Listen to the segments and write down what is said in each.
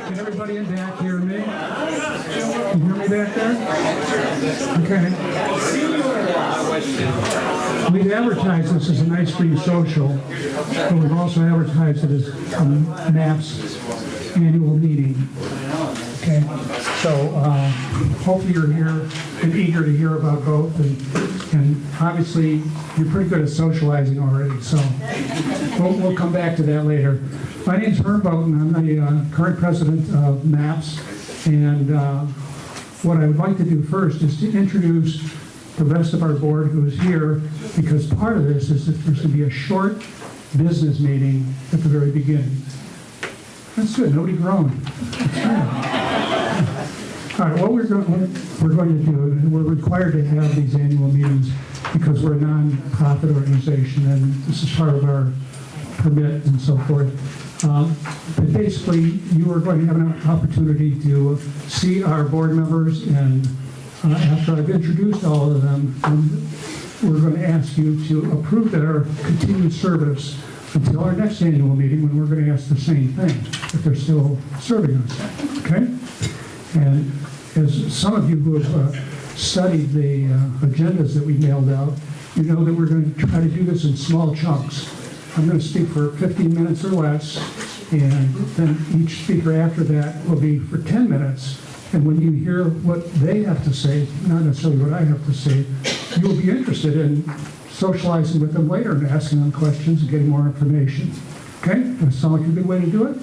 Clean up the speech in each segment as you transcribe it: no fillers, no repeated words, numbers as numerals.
Can everybody in back hear me? Can you hear me back there? Okay. We've advertised this as an ice cream social, but we've also advertised it as MAP's annual meeting. Okay, so hopefully you're here and eager to hear about both, and obviously you're pretty good at socializing already, so we'll come back to that later. My name's Herb Bowden. I'm the current president of MAPS, and what I would like to do first is to introduce the rest of our board who is here, because part of this is that there's going to be a short business meeting at the very beginning. That's good. Nobody groaned. All right, what we're going to do, and we're required to have these annual meetings because we're a non-profit organization, and this is part of our permit and so forth. But basically, you are going to have an opportunity to see our board members, and after I've introduced all of them, we're going to ask you to approve their continued service until our next annual meeting, when we're going to ask the same thing, if they're still serving us, okay? And as some of you who have studied the agendas that we mailed out, you know that we're going to try to do this in small chunks. I'm going to speak for 15 minutes or less, and then each speaker after that will be for 10 minutes. And when you hear what they have to say, not necessarily what I have to say, you will be interested in socializing with them later and asking them questions and getting more information. Okay? Does that sound like a good way to do it?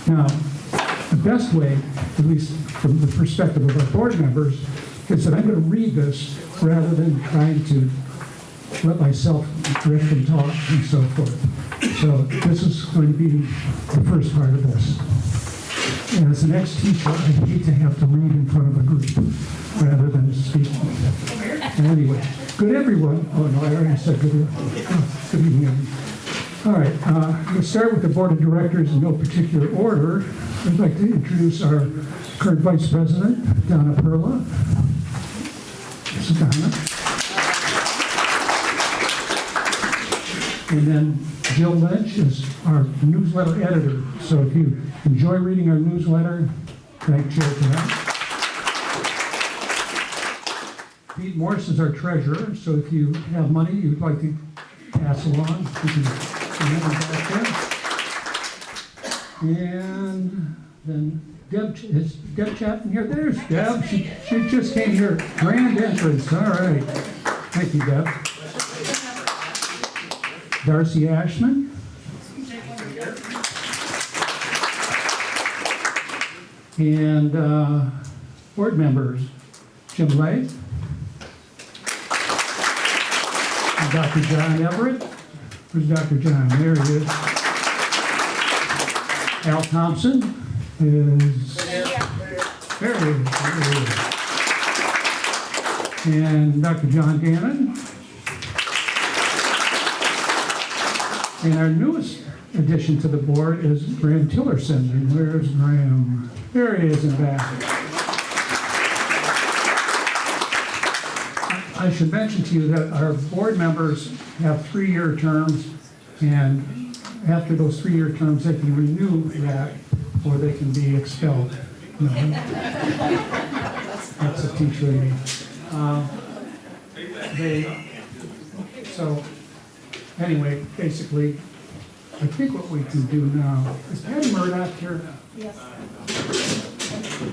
Now, the best way, at least from the perspective of our board members, is that I'm going to read this rather than trying to let myself drift and talk and so forth. So this is going to be the first part of this. And as an ex-teacher, I hate to have to read in front of a group rather than speak. Anyway, good everyone. Oh no, I already said good evening, everyone. All right, I'm going to start with the board of directors in no particular order. I'd like to introduce our current vice president, Donna Perla. This is Donna. And then Jill Lynch is our newsletter editor. So if you enjoy reading our newsletter, thank Jill for that. Pete Morris is our treasurer. So if you have money you'd like to pass along, you can remember back there. And then Deb, is Deb Chapman here? There's Deb. She just came here. Grand entrance. All right. Thank you, Deb. Darcy Ashman. And board members, Jim Lake. And Dr. John Everett. Where's Dr. John? There he is. Al Thompson is there he is. And Dr. John Gannon. And our newest addition to the board is Graham Tillerson. And where's Graham? There he is in the back. I should mention to you that our board members have 3-year terms, and after those 3-year terms, they can renew that, or they can be expelled. No. That's a teacher in me. So anyway, basically, I think what we can do now, is Patty Murdoch here? Yes.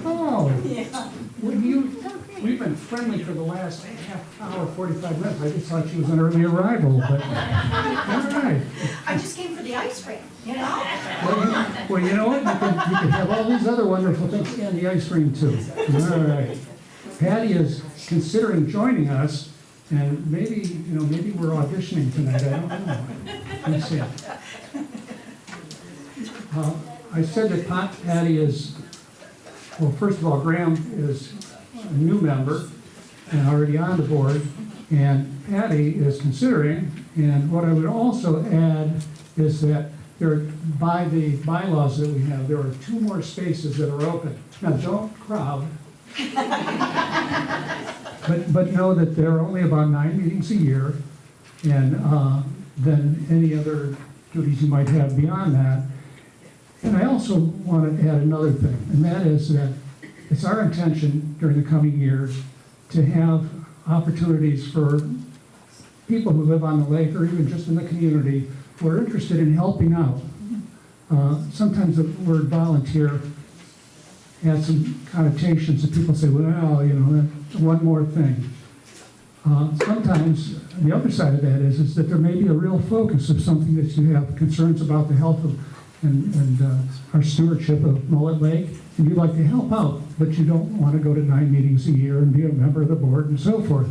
Oh, Yeah. we've been friendly for the last half hour, 45 minutes. I just thought she was an early arrival, but, all right. I just came for the ice cream, you know? Well, you know what? You can have all these other wonderful things and the ice cream too. All right. Patty is considering joining us, and maybe we're auditioning tonight. I don't know. Let's see. I said that Patty is, well, first of all, Graham is a new member and already on the board, and Patty is considering, and what I would also add is that by the bylaws that we have, there are 2 more spaces that are open. Now, don't crowd, but know that there are only about 9 meetings a year, and then any other duties you might have beyond that. And I also want to add another thing, and that is that it's our intention during the coming years to have opportunities for people who live on the lake or even just in the community who are interested in helping out. Sometimes the word volunteer has some connotations that people say, well, you know, that's one more thing. Sometimes the other side of that is that there may be a real focus of something that you have concerns about the health of and our stewardship of Mullett Lake, and you'd like to help out, but you don't want to go to 9 meetings a year and be a member of the board and so forth.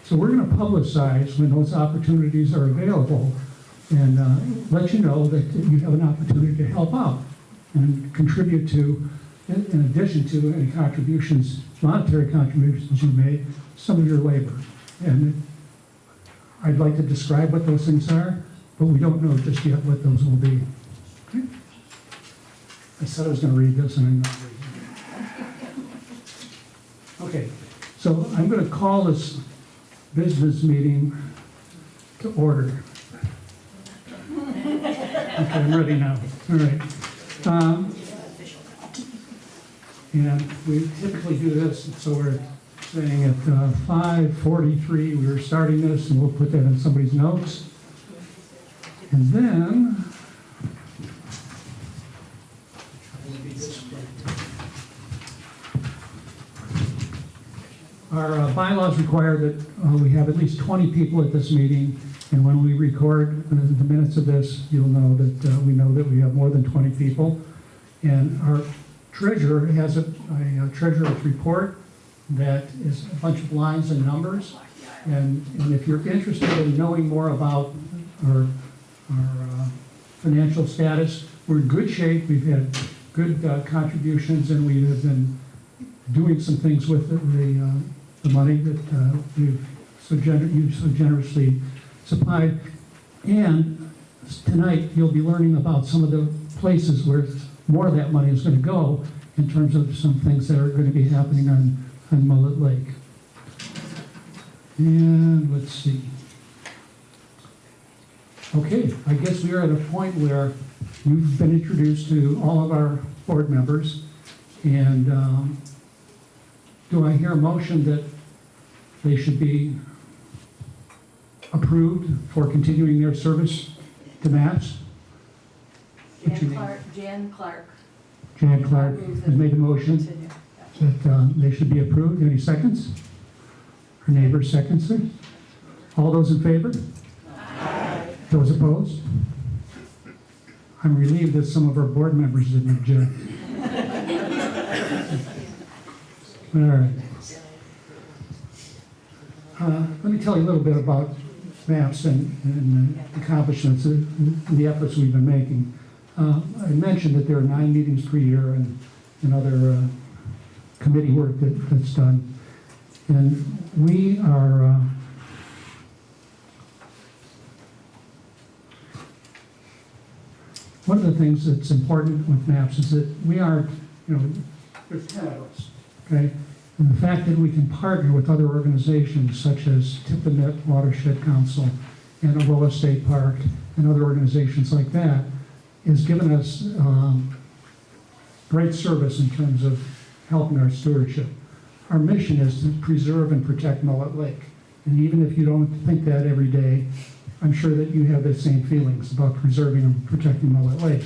So we're going to publicize when those opportunities are available and let you know that you have an opportunity to help out and contribute to, in addition to any contributions, monetary contributions you made, some of your labor. And I'd like to describe what those things are, but we don't know just yet what those will be. Okay? I said I was going to read this, and I'm not reading it. Okay, so I'm going to call this business meeting to order. Okay, I'm ready now. All right. And we typically do this, so we're saying at 5:43 we were starting this, and we'll put that in somebody's notes. And then our bylaws require that we have at least 20 people at this meeting, and when we record the minutes of this, you'll know that we know that we have more than 20 people. And our treasurer has a treasurer's report that is a bunch of lines and numbers. And if you're interested in knowing more about our financial status, we're in good shape. We've had good contributions, and we have been doing some things with the money that you've so generously supplied. And tonight you'll be learning about some of the places where more of that money is going to go in terms of some things that are going to be happening on Mullett Lake. And let's see. Okay, I guess we are at a point where you've been introduced to all of our board members. And do I hear a motion that they should be approved for continuing their service to MAPS? Jan Clark. Jan Clark has made the motion that they should be approved. Any seconds? Her neighbor seconds it. All those in favor? Aye. Those opposed? I'm relieved that some of our board members didn't object. All right. Let me tell you a little bit about MAPS and the accomplishments and the efforts we've been making. I mentioned that there are 9 meetings per year and other committee work that's done. And we are one of the things that's important with MAPS is that we are, there's 10 of us, okay? And the fact that we can partner with other organizations such as Cheboygan Watershed Council and Aurora State Park and other organizations like that has given us great service in terms of helping our stewardship. Our mission is to preserve and protect Mullett Lake. And even if you don't think that every day, I'm sure that you have the same feelings about preserving and protecting Mullett Lake.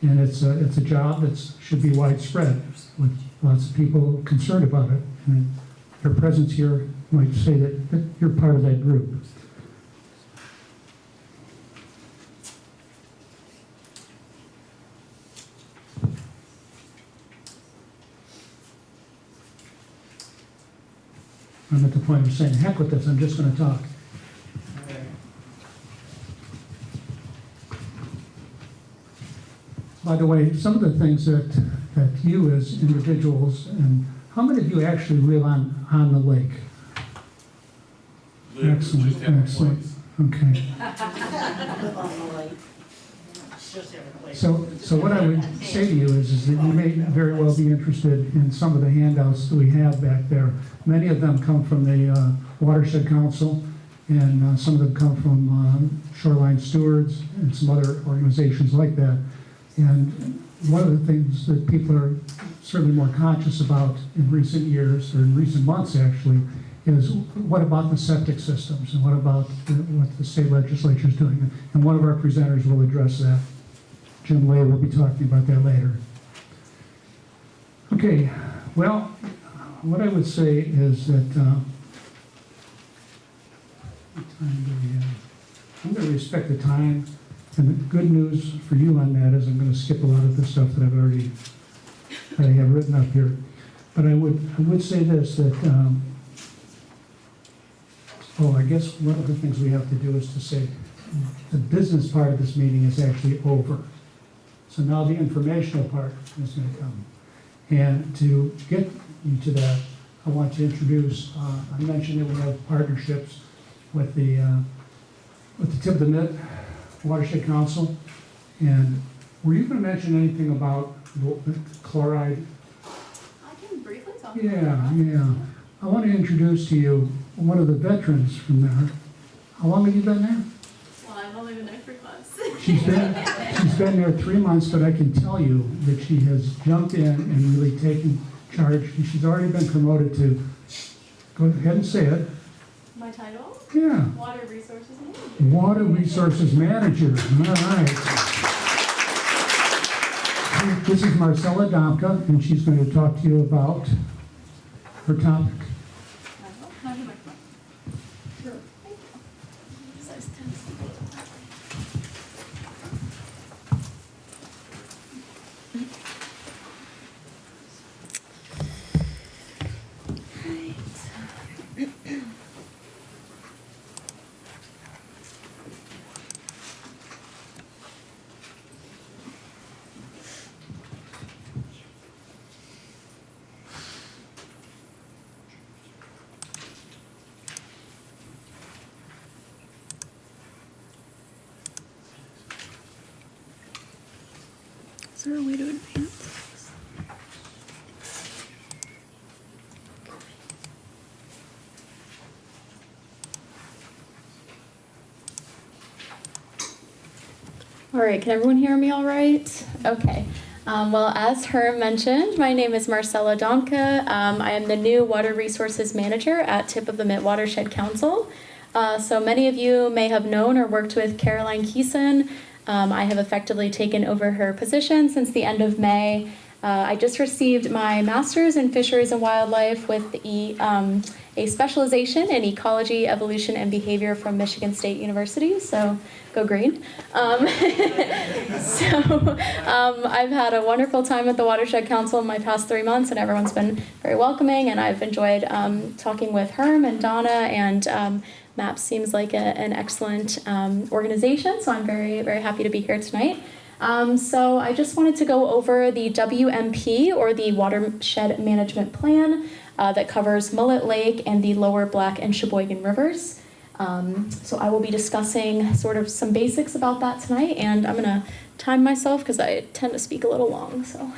And it's a job that should be widespread, with lots of people concerned about it. And your presence here might say that you're part of that group. I'm at the point of saying, heck with this, I'm just going to talk. By the way, some of the things that you as individuals, and how many of you actually live on the lake? Excellent, excellent. Okay. So what I would say to you is that you may very well be interested in some of the handouts that we have back there. Many of them come from the Watershed Council, and some of them come from Shoreline Stewards and some other organizations like that. And one of the things that people are certainly more conscious about in recent years, or in recent months actually, is what about the septic systems and what about what the state legislature is doing? And one of our presenters will address that. Jim Lay will be talking about that later. Okay, well, what I would say is that, what time do we have? I'm going to respect the time, and the good news for you on that is I'm going to skip a lot of the stuff that I have written up here. But I would say this, that, I guess one of the things we have to do is to say the business part of this meeting is actually over. So now the informational part is going to come. And to get you to that, I want to introduce, I mentioned that we have partnerships with the Tip of the Mitt Watershed Council. And were you going to mention anything about the chloride? I can briefly talk about Yeah. I want to introduce to you one of the veterans from there. How long have you been there? Well, I've only been there 3 months. She's been there 3 months, but I can tell you that she has jumped in and really taken charge. She's already been promoted to, go ahead and say it. My title? Yeah, Water Resources Manager. Water Resources Manager. All right. This is Marcella Domka, and she's going to talk to you about her topic. Can I have the microphone? Sure. Thank you. Size 10. Is there a way to advance? All right, can everyone hear me all right? Okay. Well, as Herm mentioned, my name is Marcella Domka. I am the new Water Resources Manager at Tip of the Mitt Watershed Council. So many of you may have known or worked with Caroline Keeson. I have effectively taken over her position since the end of May. I just received my master's in fisheries and wildlife with a specialization in ecology, evolution, and behavior from Michigan State University. So go green. I've had a wonderful time at the Watershed Council in my past 3 months, and everyone's been very welcoming. And I've enjoyed talking with Herm and Donna, and MAP seems like an excellent organization. So I'm very, very happy to be here tonight. So I just wanted to go over the WMP, or the Watershed Management Plan, that covers Mullett Lake and the Lower Black and Cheboygan Rivers. So I will be discussing sort of some basics about that tonight, and I'm going to time myself because I tend to speak a little long. So.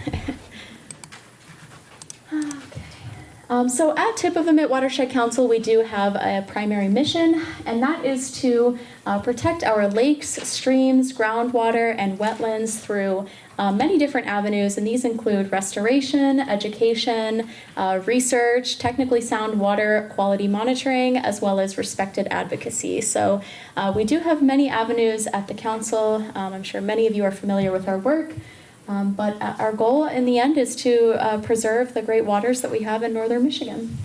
So at Tip of the Mitt Watershed Council, we do have a primary mission, and that is to protect our lakes, streams, groundwater, and wetlands through many different avenues, and these include restoration, education, research, technically sound water quality monitoring, as well as respected advocacy. So we do have many avenues at the council. I'm sure many of you are familiar with our work. But our goal in the end is to preserve the great waters that we have in northern Michigan.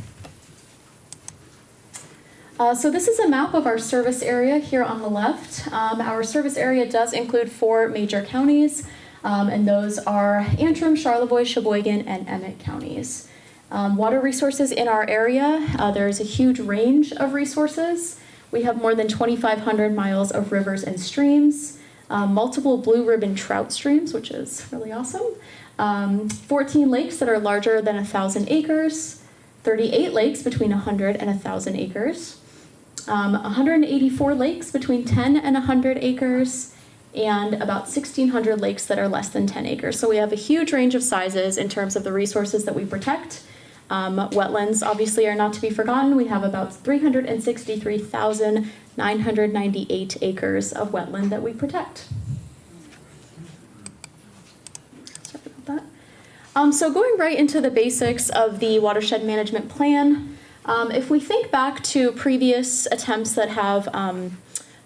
So this is a map of our service area here on the left. Our service area does include 4 major counties, and those are Antrim, Charlevoix, Cheboygan, and Emmett counties. Water resources in our area, there's a huge range of resources. We have more than 2,500 miles of rivers and streams. Multiple blue ribbon trout streams, which is really awesome. 14 lakes that are larger than 1,000 acres. 38 lakes between 100 and 1,000 acres. 184 lakes between 10 and 100 acres. And about 1,600 lakes that are less than 10 acres. So we have a huge range of sizes in terms of the resources that we protect. Wetlands obviously are not to be forgotten. We have about 363,998 acres of wetland that we protect. So, So going right into the basics of the watershed management plan, if we think back to previous attempts that have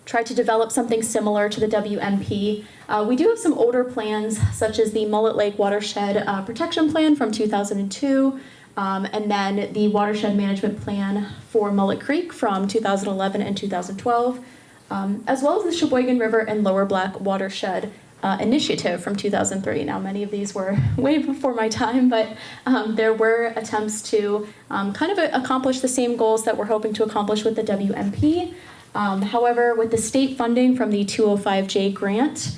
tried to develop something similar to the WMP, we do have some older plans, such as the Mullett Lake Watershed Protection Plan from 2002, and then the Watershed Management Plan for Mullett Creek from 2011 and 2012, as well as the Cheboygan River and Lower Black Watershed Initiative from 2003. Now, many of these were way before my time, but there were attempts to kind of accomplish the same goals that we're hoping to accomplish with the WMP. However, with the state funding from the 205J grant,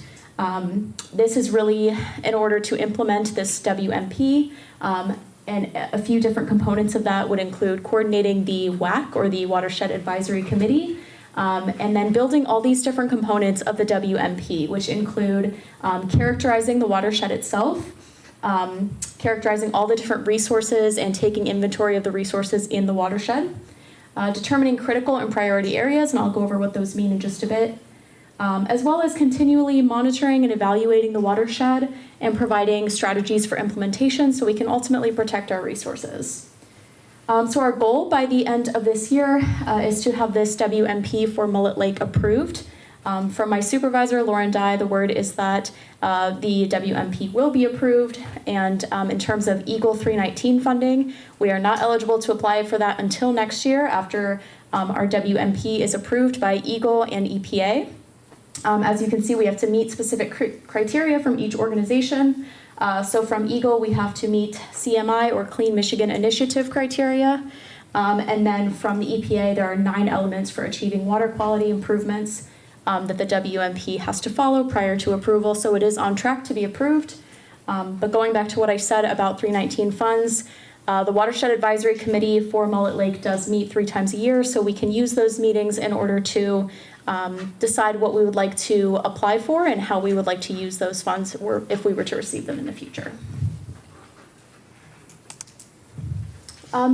this is really in order to implement this WMP, and a few different components of that would include coordinating the WAC, or the Watershed Advisory Committee, and then building all these different components of the WMP, which include characterizing the watershed itself, characterizing all the different resources and taking inventory of the resources in the watershed, determining critical and priority areas, and I'll go over what those mean in just a bit, as well as continually monitoring and evaluating the watershed and providing strategies for implementation so we can ultimately protect our resources. So our goal by the end of this year is to have this WMP for Mullett Lake approved. From my supervisor, Lauren Dye, the word is that the WMP will be approved, and in terms of Eagle 319 funding, we are not eligible to apply for that until next year after our WMP is approved by Eagle and EPA. As you can see, we have to meet specific criteria from each organization. So from Eagle, we have to meet CMI, or Clean Michigan Initiative criteria. And then from the EPA, there are 9 elements for achieving water quality improvements that the WMP has to follow prior to approval. So it is on track to be approved. But going back to what I said about 319 funds, the Watershed Advisory Committee for Mullett Lake does meet 3 times a year, so we can use those meetings in order to decide what we would like to apply for and how we would like to use those funds if we were to receive them in the future.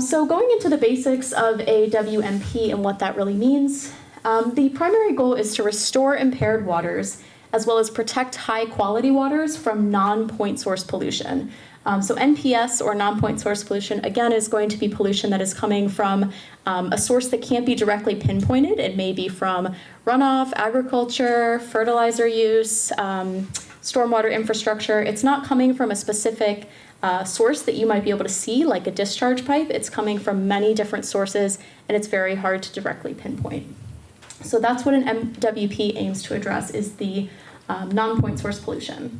So going into the basics of a WMP and what that really means, the primary goal is to restore impaired waters as well as protect high quality waters from non-point source pollution. So NPS, or non-point source pollution, again, is going to be pollution that is coming from a source that can't be directly pinpointed. It may be from runoff, agriculture, fertilizer use, stormwater infrastructure. It's not coming from a specific source that you might be able to see, like a discharge pipe. It's coming from many different sources, and it's very hard to directly pinpoint. So that's what an MWP aims to address, is the non-point source pollution.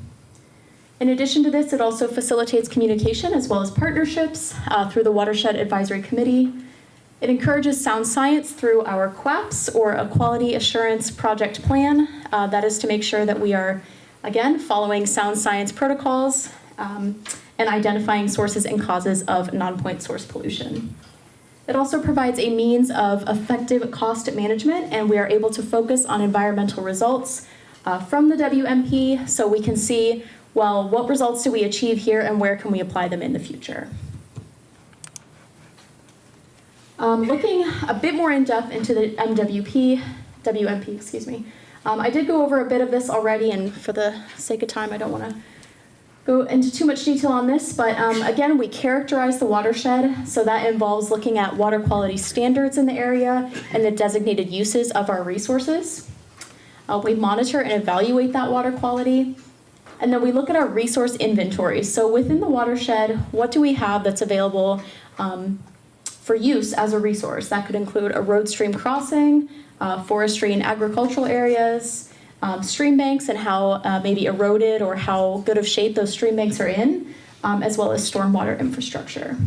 In addition to this, it also facilitates communication as well as partnerships through the Watershed Advisory Committee. It encourages sound science through our QAPs, or a Quality Assurance Project Plan. That is to make sure that we are, again, following sound science protocols and identifying sources and causes of non-point source pollution. It also provides a means of effective cost management, and we are able to focus on environmental results from the WMP, so we can see, well, what results do we achieve here and where can we apply them in the future? Looking a bit more in depth into the WMP, excuse me. I did go over a bit of this already, and for the sake of time, I don't want to go into too much detail on this, but again, we characterize the watershed, so that involves looking at water quality standards in the area and the designated uses of our resources. We monitor and evaluate that water quality. And then we look at our resource inventory. So within the watershed, what do we have that's available for use as a resource? That could include a road stream crossing, forestry and agricultural areas, stream banks and how maybe eroded or how good of shape those stream banks are in, as well as stormwater infrastructure.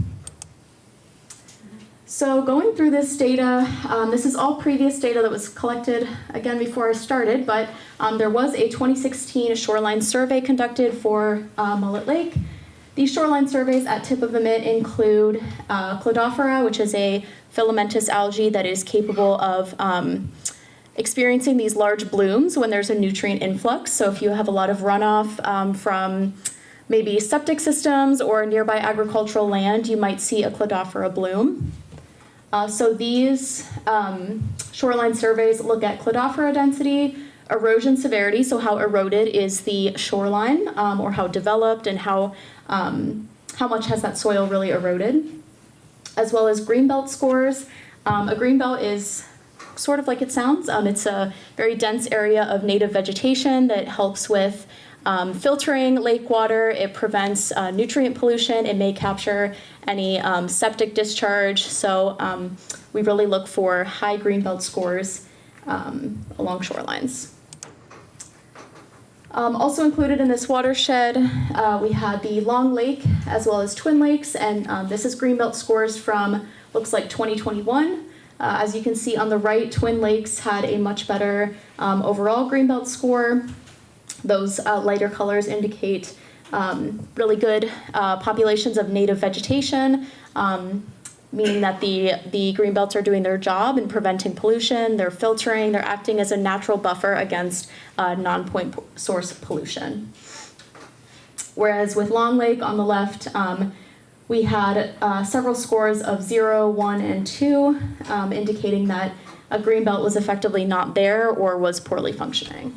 So going through this data, this is all previous data that was collected, again, before I started, but there was a 2016 shoreline survey conducted for Mullett Lake. These shoreline surveys at tip of the mitt include Cladophora, which is a filamentous algae that is capable of experiencing these large blooms when there's a nutrient influx. So if you have a lot of runoff from maybe septic systems or nearby agricultural land, you might see a Cladophora bloom. So these shoreline surveys look at Cladophora density, erosion severity, so how eroded is the shoreline, or how developed and how how much has that soil really eroded, as well as greenbelt scores. A greenbelt is sort of like it sounds. It's a very dense area of native vegetation that helps with filtering lake water. It prevents nutrient pollution. It may capture any septic discharge. So we really look for high greenbelt scores along shorelines. Also included in this watershed, we had the Long Lake as well as Twin Lakes, and this is greenbelt scores from, looks like 2021. As you can see on the right, Twin Lakes had a much better overall greenbelt score. Those lighter colors indicate really good populations of native vegetation, meaning that the greenbelts are doing their job in preventing pollution, they're filtering, they're acting as a natural buffer against non-point source pollution. Whereas with Long Lake on the left, we had several scores of 0, 1, and 2, indicating that a greenbelt was effectively not there or was poorly functioning.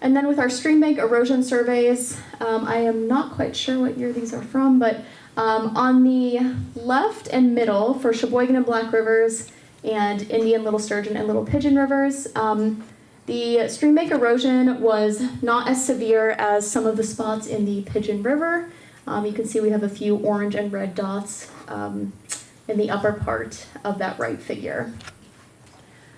And then with our stream bank erosion surveys, I am not quite sure what year these are from, but on the left and middle for Cheboygan and Black Rivers and Indian, Little Sturgeon, and Little Pigeon Rivers, the stream bank erosion was not as severe as some of the spots in the Pigeon River. You can see we have a few orange and red dots in the upper part of that right figure.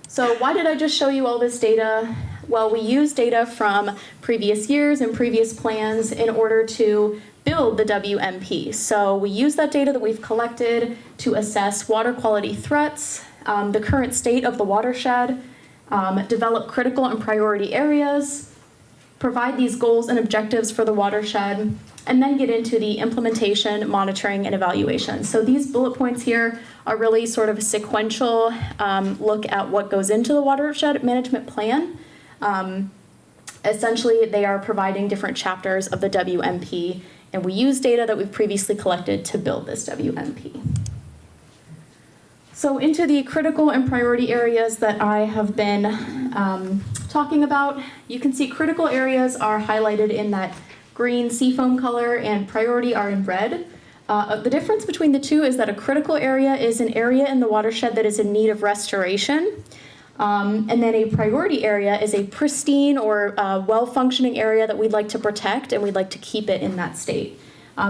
So why did I just show you all this data? Well, we use data from previous years and previous plans in order to build the WMP. So we use that data that we've collected to assess water quality threats, the current state of the watershed, develop critical and priority areas, provide these goals and objectives for the watershed, and then get into the implementation, monitoring, and evaluation. So these bullet points here are really sort of a sequential look at what goes into the watershed management plan. Essentially, they are providing different chapters of the WMP, and we use data that we've previously collected to build this WMP. So into the critical and priority areas that I have been talking about, you can see critical areas are highlighted in that green seafoam color, and priority are in red. The difference between the two is that a critical area is an area in the watershed that is in need of restoration. And then a priority area is a pristine or well-functioning area that we'd like to protect, and we'd like to keep it in that state.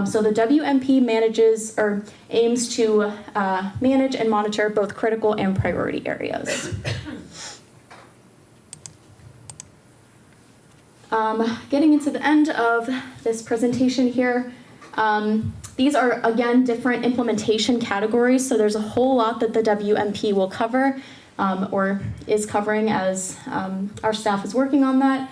So the WMP manages or aims to manage and monitor both critical and priority areas. Getting into the end of this presentation here, these are, again, different implementation categories, so there's a whole lot that the WMP will cover, or is covering as our staff is working on that.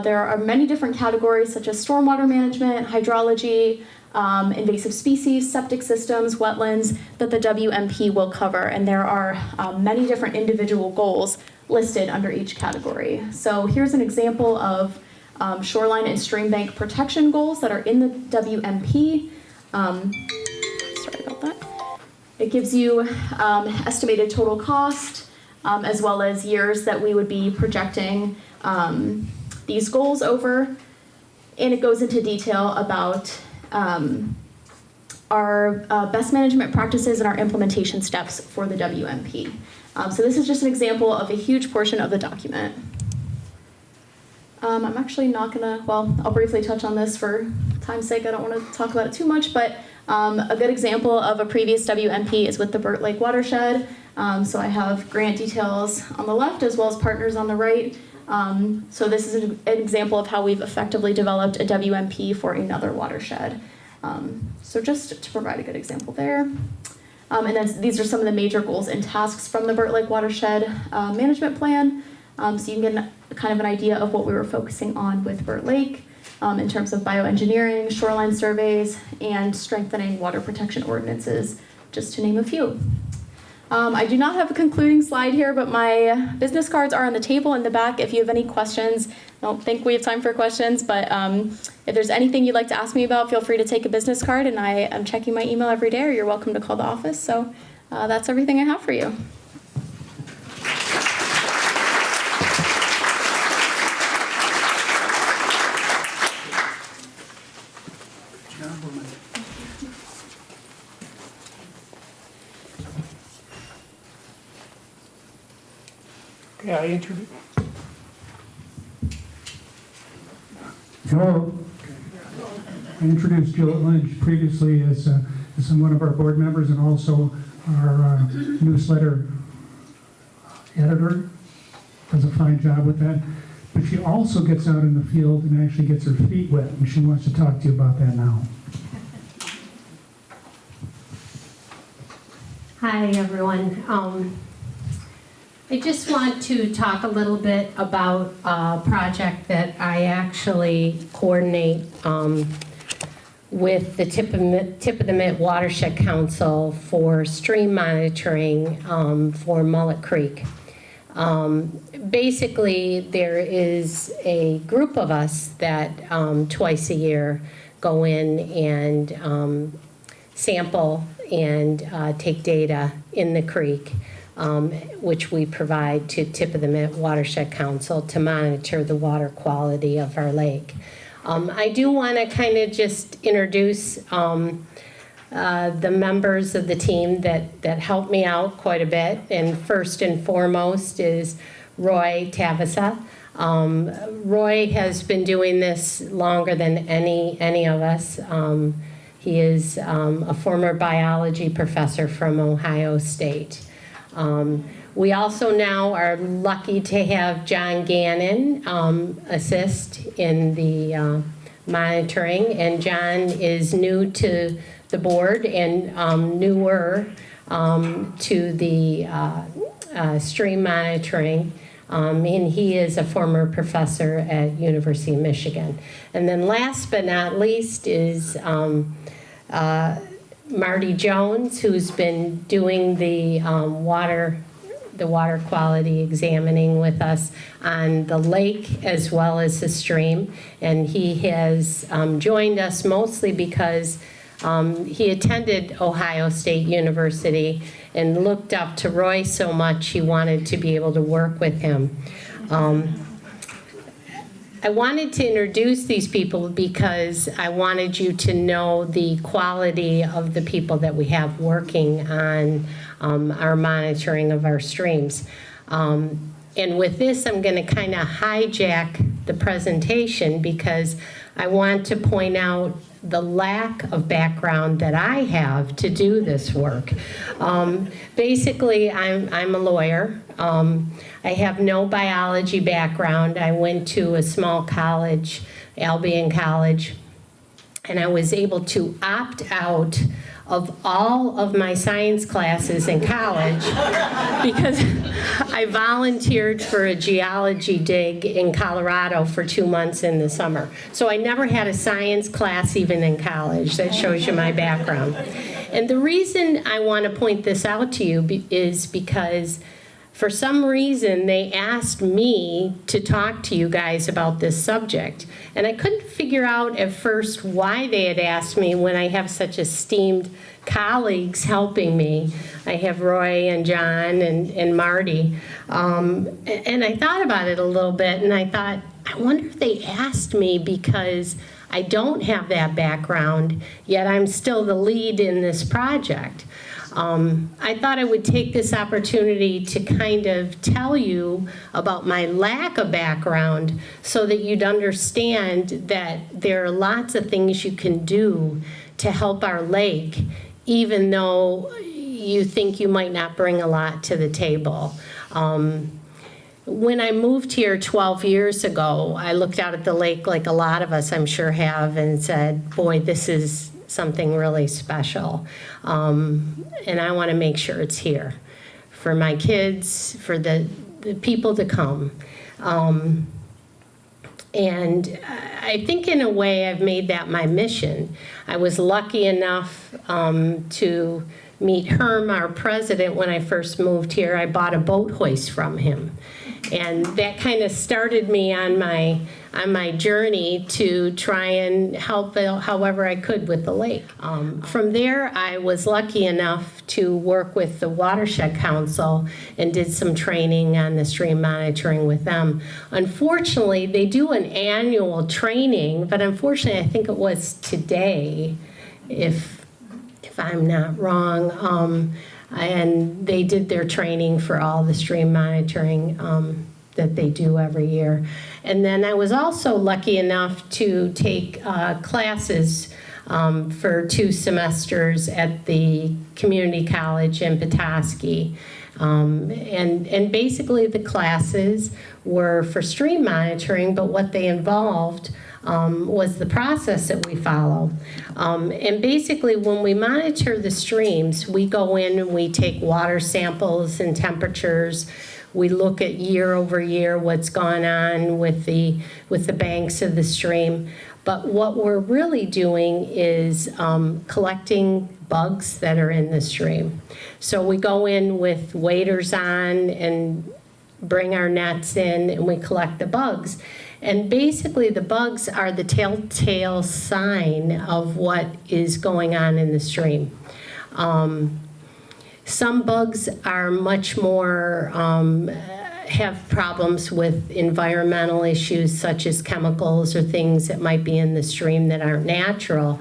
There are many different categories such as stormwater management, hydrology, invasive species, septic systems, wetlands that the WMP will cover, and there are many different individual goals listed under each category. So here's an example of shoreline and stream bank protection goals that are in the WMP. Sorry about that. It gives you estimated total cost, as well as years that we would be projecting these goals over, and it goes into detail about our best management practices and our implementation steps for the WMP. So this is just an example of a huge portion of the document. I'm actually not gonna, well, I'll briefly touch on this for time's sake. I don't want to talk about it too much, but a good example of a previous WMP is with the Mullett Lake watershed. So I have grant details on the left as well as partners on the right. So this is an example of how we've effectively developed a WMP for another watershed. So just to provide a good example there. And then these are some of the major goals and tasks from the Mullett Lake watershed management plan. So you can get kind of an idea of what we were focusing on with Mullett Lake in terms of bioengineering, shoreline surveys, and strengthening water protection ordinances, just to name a few. I do not have a concluding slide here, but my business cards are on the table in the back if you have any questions. I don't think we have time for questions, but if there's anything you'd like to ask me about, feel free to take a business card, and I am checking my email every day, or you're welcome to call the office. So that's everything I have for you. Okay, I introduce. Hello. I introduced Mullett Lynch previously as one of our board members and also our newsletter editor. Does a fine job with that. But she also gets out in the field and actually gets her feet wet, and she wants to talk to you about that now. Hi, everyone. I just want to talk a little bit about a project that I actually coordinate with the Tip of the Mitt Watershed Council for stream monitoring for Mullett Creek. Basically, there is a group of us that twice a year go in and sample and take data in the creek, which we provide to Tip of the Mitt Watershed Council to monitor the water quality of our lake. I do want to kind of just introduce the members of the team that helped me out quite a bit. And first and foremost is Roy Tavasa. Roy has been doing this longer than any of us. He is a former biology professor from Ohio State. We also now are lucky to have John Gannon assist in the monitoring, and John is new to the board and newer to the stream monitoring, and he is a former professor at University of Michigan. And then last but not least is Marty Jones, who's been doing the water quality examining with us on the lake as well as the stream. And he has joined us mostly because he attended Ohio State University and looked up to Roy so much he wanted to be able to work with him. I wanted to introduce these people because I wanted you to know the quality of the people that we have working on our monitoring of our streams. And with this, I'm going to kind of hijack the presentation because I want to point out the lack of background that I have to do this work. Basically, I'm a lawyer. I have no biology background. I went to a small college, Albion College, and I was able to opt out of all of my science classes in college because I volunteered for a geology dig in Colorado for 2 months in the summer. So I never had a science class even in college. That shows you my background. And the reason I want to point this out to you is because for some reason, they asked me to talk to you guys about this subject. And I couldn't figure out at first why they had asked me when I have such esteemed colleagues helping me. I have Roy and John and Marty. And I thought about it a little bit, and I thought, I wonder if they asked me because I don't have that background, yet I'm still the lead in this project. I thought I would take this opportunity to kind of tell you about my lack of background so that you'd understand that there are lots of things you can do to help our lake, even though you think you might not bring a lot to the table. When I moved here 12 years ago, I looked out at the lake like a lot of us I'm sure have and said, boy, this is something really special. And I want to make sure it's here for my kids, for the people to come. And I think in a way I've made that my mission. I was lucky enough to meet Herm, our president, when I first moved here. I bought a boat hoist from him. And that kind of started me on my journey to try and help however I could with the lake. From there, I was lucky enough to work with the Watershed Council and did some training on the stream monitoring with them. Unfortunately, they do an annual training, but unfortunately, I think it was today, if I'm not wrong, and they did their training for all the stream monitoring that they do every year. And then I was also lucky enough to take classes for 2 semesters at the community college in Petoskey. And basically the classes were for stream monitoring, but what they involved was the process that we follow. And basically when we monitor the streams, we go in and we take water samples and temperatures. We look at year over year what's gone on with the banks of the stream. But what we're really doing is collecting bugs that are in the stream. So we go in with waders on and bring our nets in and we collect the bugs. And basically the bugs are the telltale sign of what is going on in the stream. Some bugs are much more, have problems with environmental issues such as chemicals or things that might be in the stream that aren't natural.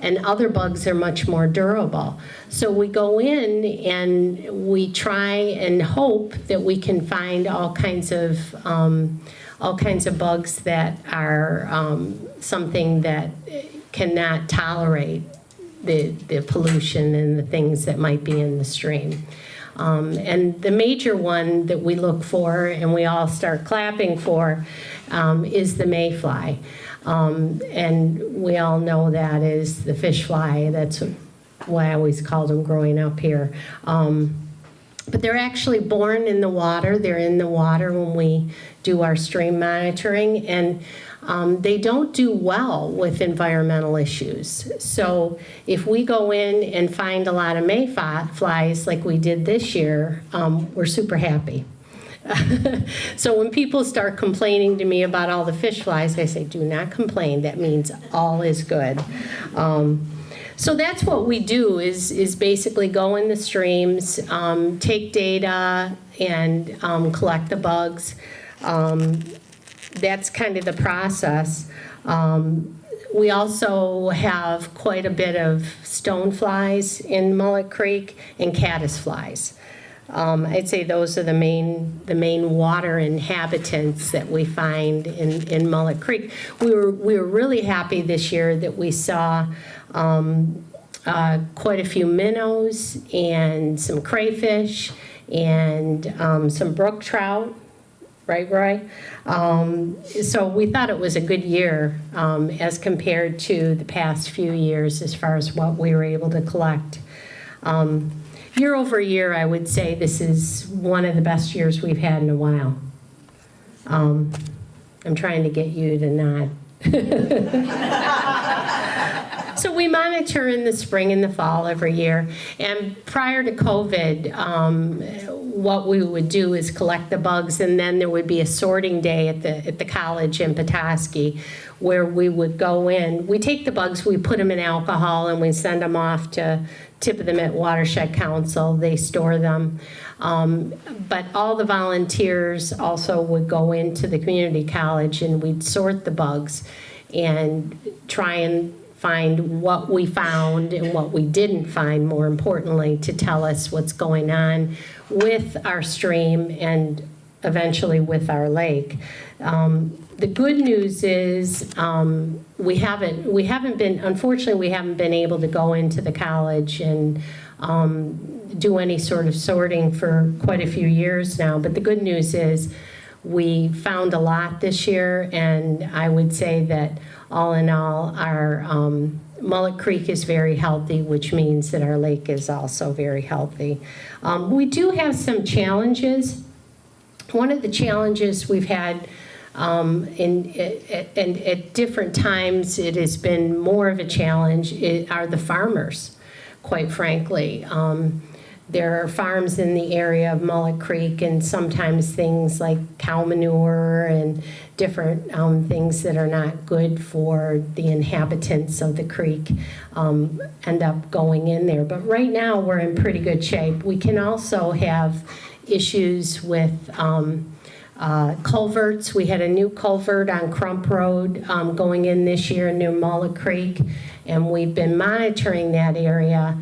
And other bugs are much more durable. So we go in and we try and hope that we can find all kinds of bugs that are something that cannot tolerate the pollution and the things that might be in the stream. And the major one that we look for and we all start clapping for is the mayfly. And we all know that is the fish fly. That's what I always called them growing up here. But they're actually born in the water. They're in the water when we do our stream monitoring. And they don't do well with environmental issues. So if we go in and find a lot of mayflies like we did this year, we're super happy. So when people start complaining to me about all the fish flies, I say, do not complain. That means all is good. So that's what we do is basically go in the streams, take data, and collect the bugs. That's kind of the process. We also have quite a bit of stoneflies in Mullett Creek and caddisflies. I'd say those are the main water inhabitants that we find in Mullett Creek. We were really happy this year that we saw quite a few minnows and some crayfish and some brook trout. Right, Roy? So we thought it was a good year as compared to the past few years as far as what we were able to collect. Year over year, I would say this is one of the best years we've had in a while. I'm trying to get you to nod. So we monitor in the spring and the fall every year. And prior to COVID, what we would do is collect the bugs, and then there would be a sorting day at the college in Petoskey where we would go in. We take the bugs, we put them in alcohol, and we send them off to tip them at Watershed Council. They store them. But all the volunteers also would go into the community college and we'd sort the bugs and try and find what we found and what we didn't find, more importantly, to tell us what's going on with our stream and eventually with our lake. The good news is unfortunately, we haven't been able to go into the college and do any sort of sorting for quite a few years now. But the good news is we found a lot this year, and I would say that all in all, our Mullett Creek is very healthy, which means that our lake is also very healthy. We do have some challenges. One of the challenges we've had at different times, it has been more of a challenge, are the farmers, quite frankly. there are farms in the area of Mullett Creek, and sometimes things like cow manure and different things that are not good for the inhabitants of the creek end up going in there. But right now, we're in pretty good shape. We can also have issues with culverts. We had a new culvert on Crump Road going in this year near Mullett Creek, and we've been monitoring that area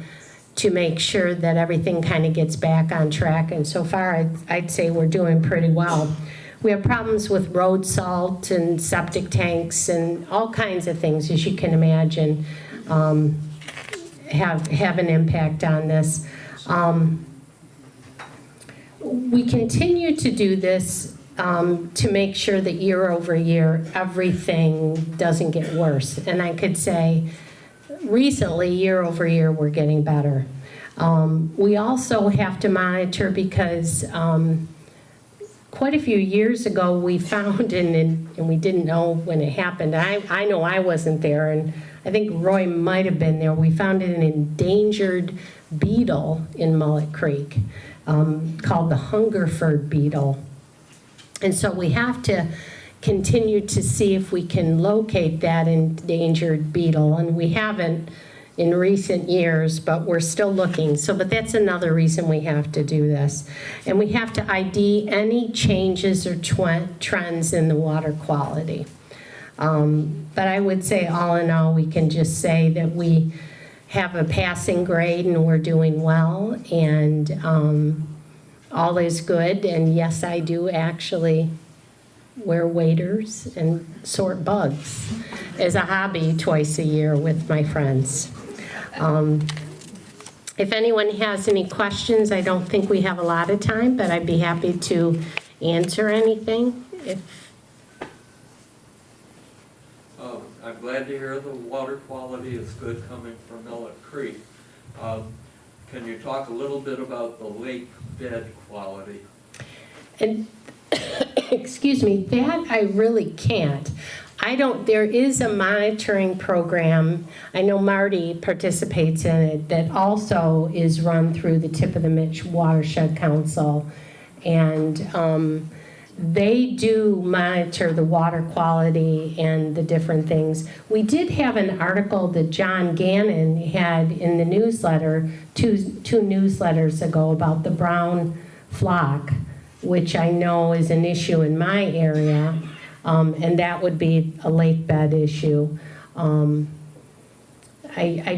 to make sure that everything kind of gets back on track. And so far, I'd say we're doing pretty well. We have problems with road salt and septic tanks and all kinds of things, as you can imagine, have an impact on this. We continue to do this to make sure that year over year, everything doesn't get worse. And I could say, recently, year over year, we're getting better. We also have to monitor because quite a few years ago, we found, and we didn't know when it happened. I know I wasn't there, and I think Roy might have been there. We found an endangered beetle in Mullett Creek called the Hungerford beetle. And so we have to continue to see if we can locate that endangered beetle, and we haven't in recent years, but we're still looking. But that's another reason we have to do this. And we have to ID any changes or trends in the water quality. But I would say all in all, we can just say that we have a passing grade and we're doing well, and all is good. And yes, I do actually wear waders and sort bugs as a hobby twice a year with my friends. If anyone has any questions, I don't think we have a lot of time, but I'd be happy to answer anything. I'm glad to hear the water quality is good coming from Mullett Creek. Can you talk a little bit about the lake bed quality? And excuse me, that I really can't. There is a monitoring program, I know Marty participates in it, that also is run through the Tip of the Mitch Watershed Council. And they do monitor the water quality and the different things. We did have an article that John Gannon had in the newsletter, two newsletters ago, about the brown flock, which I know is an issue in my area. And that would be a lake bed issue. I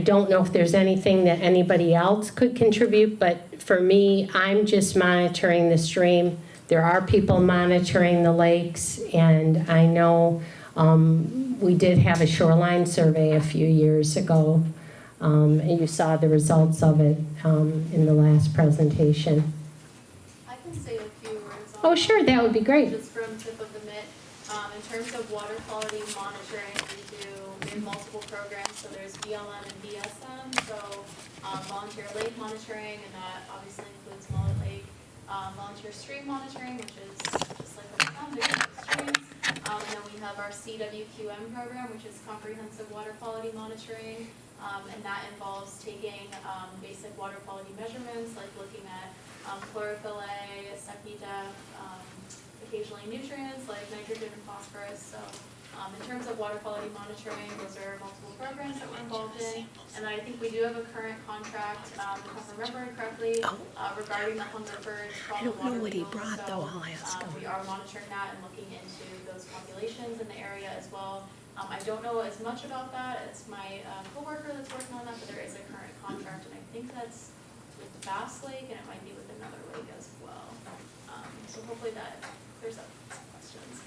don't know if there's anything that anybody else could contribute, but for me, I'm just monitoring the stream. There are people monitoring the lakes, and I know we did have a shoreline survey a few years ago, and you saw the results of it in the last presentation. I can say a few words on Oh, sure, that would be great. just from tip of the mitt. In terms of water quality monitoring, we have multiple programs. So there's BLM and BSM, so volunteer lake monitoring, and that obviously includes Mullett Lake. Volunteer stream monitoring, which is just like what we found, streams. And then we have our CWQM program, which is comprehensive water quality monitoring. And that involves taking basic water quality measurements, like looking at chlorophyll A, SEPI-DEF, occasionally nutrients like nitrogen and phosphorus. So in terms of water quality monitoring, those are multiple programs that we're involved in. And then I think we do have a current contract, if I'm remembering correctly, regarding the Hungerford from the water wheel. So, we are monitoring that and looking into those populations in the area as well. I don't know as much about that. It's my coworker that's working on that, but there is a current contract, and I think that's with Bass Lake, and it might be with another lake as well. So hopefully that clears up some questions.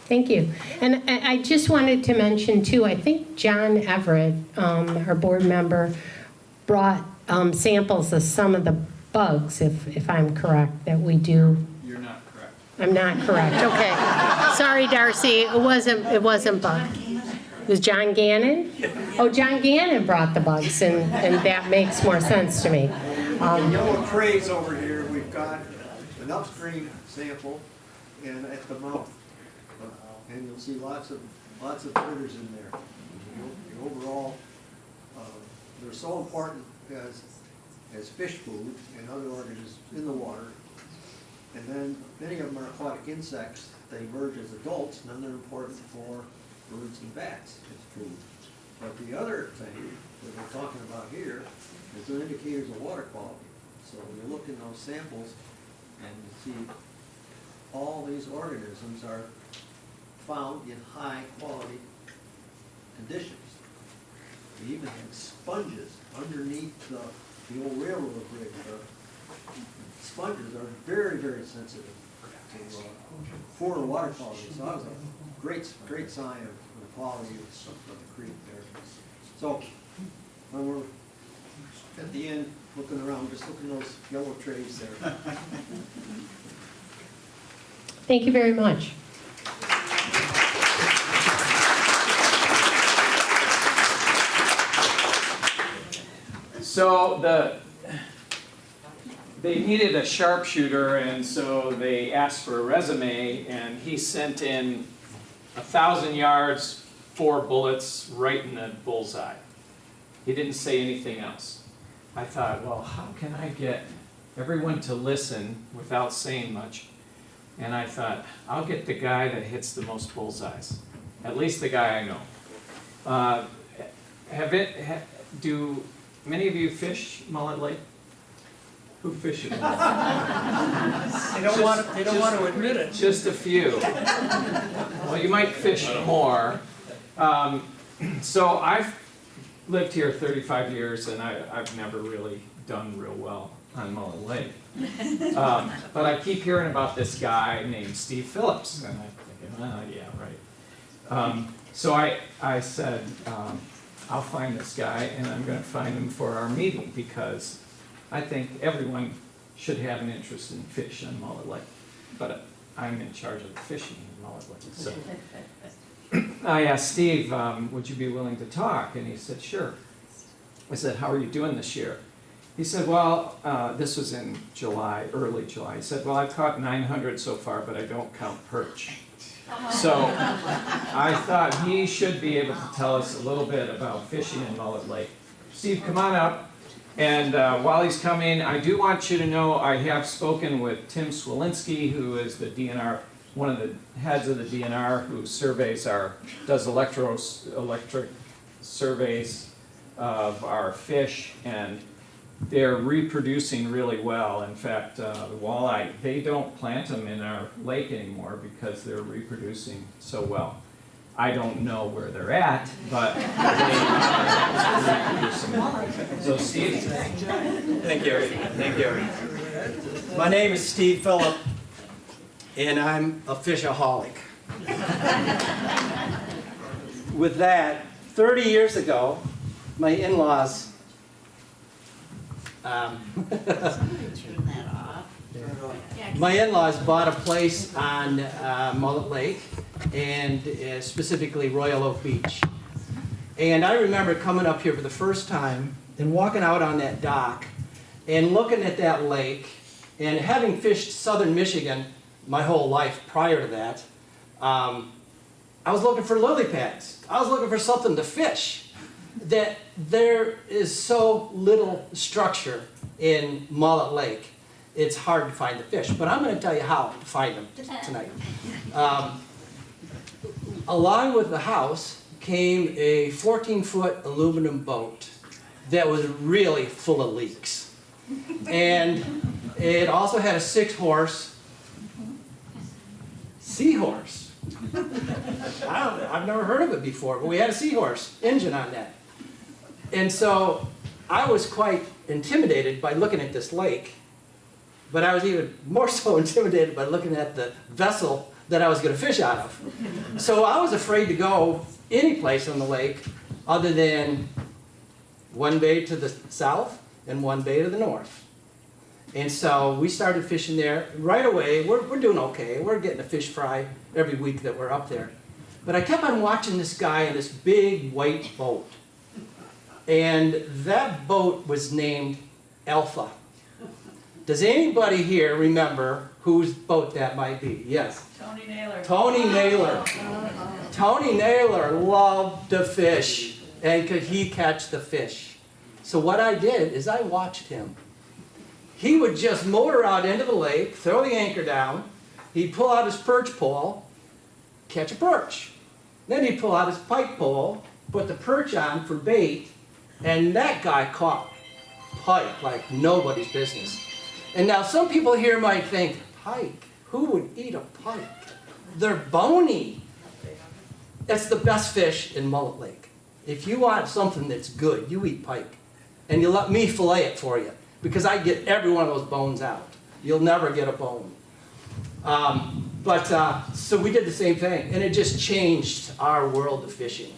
Thank you. And I just wanted to mention too, I think John Everett, our board member, brought samples of some of the bugs, if I'm correct, that we do. You're not correct. I'm not correct, okay. Sorry, Darcy, it wasn't bug. It was John Gannon? Oh, John Gannon brought the bugs, and that makes more sense to me. Yellow trays over here, we've got an upstream sample and at the mouth. And you'll see lots of critters in there. The overall, they're so important as as fish food and other organisms in the water. And then many of them are aquatic insects. They emerge as adults, and then they're important for birds and bats as food. But the other thing that we're talking about here is the indicators of water quality. So when you look in those samples and you see all these organisms are found in high quality conditions. We even had sponges underneath the old railroad bridge. Sponges are very, very sensitive to poor water quality. So that was a great sign of the quality of the creek there. So when we're at the end looking around, just look at those yellow trays there. Thank you very much. So they needed a sharpshooter, and so they asked for a resume, and he sent in 1,000 yards, 4 bullets, right in the bullseye. He didn't say anything else. I thought, well, how can I get everyone to listen without saying much? And I thought, I'll get the guy that hits the most bullseyes, at least the guy I know. Do many of you fish Mullett Lake? Who fishes? They don't want to admit it. Just a few. Well, you might fish more. So I've lived here 35 years, and I've never really done real well on Mullett Lake. But I keep hearing about this guy named Steve Phillips, and I'm thinking, yeah, right. So I said, I'll find this guy, and I'm going to find him for our meeting, because I think everyone should have an interest in fish on Mullett Lake. But I'm in charge of the fishing in Mullett Lake. So I asked Steve, would you be willing to talk? And he said, sure. I said, how are you doing this year? He said, well, this was in July, early July. He said, well, I've caught 900 so far, but I don't count perch. So I thought he should be able to tell us a little bit about fishing in Mullett Lake. Steve, come on up. And while he's coming, I do want you to know I have spoken with Tim Swilinski, who is the DNR, one of the heads of the DNR, who does electric surveys of our fish, and they're reproducing really well. In fact, the walleye, they don't plant them in our lake anymore because they're reproducing so well. I don't know where they're at, but they are reproducing. So Steve. Thank you. Thank you. My name is Steve Phillip, and I'm a fishaholic. With that, 30 years ago, my in-laws my in-laws bought a place on Mullett Lake, and specifically Royal Oak Beach. And I remember coming up here for the first time and walking out on that dock and looking at that lake, and having fished southern Michigan my whole life prior to that, I was looking for lily pads. I was looking for something to fish. That there is so little structure in Mullett Lake, it's hard to find the fish. But I'm going to tell you how to find them tonight. Along with the house came a 14-foot aluminum boat that was really full of leaks. And it also had a 6-horse seahorse. I've never heard of it before, but we had a seahorse engine on that. And so I was quite intimidated by looking at this lake, but I was even more so intimidated by looking at the vessel that I was going to fish out of. So I was afraid to go any place on the lake other than one bay to the south and one bay to the north. And so we started fishing there. Right away, we're doing okay. We're getting a fish fry every week that we're up there. But I kept on watching this guy in this big white boat. And that boat was named Alpha. Does anybody here remember whose boat that might be? Yes? Tony Naylor. Tony Naylor. Tony Naylor loved to fish, and could he catch the fish? So what I did is I watched him. he would just motor out into the lake, throw the anchor down, he'd pull out his perch pole, catch a perch. Then he'd pull out his pike pole, put the perch on for bait, and that guy caught pike like nobody's business. And now some people here might think, pike? Who would eat a pike? They're bony. It's the best fish in Mullett Lake. If you want something that's good, you eat pike. And you let me fillet it for you, because I get every one of those bones out. You'll never get a bone. So we did the same thing, and it just changed our world of fishing.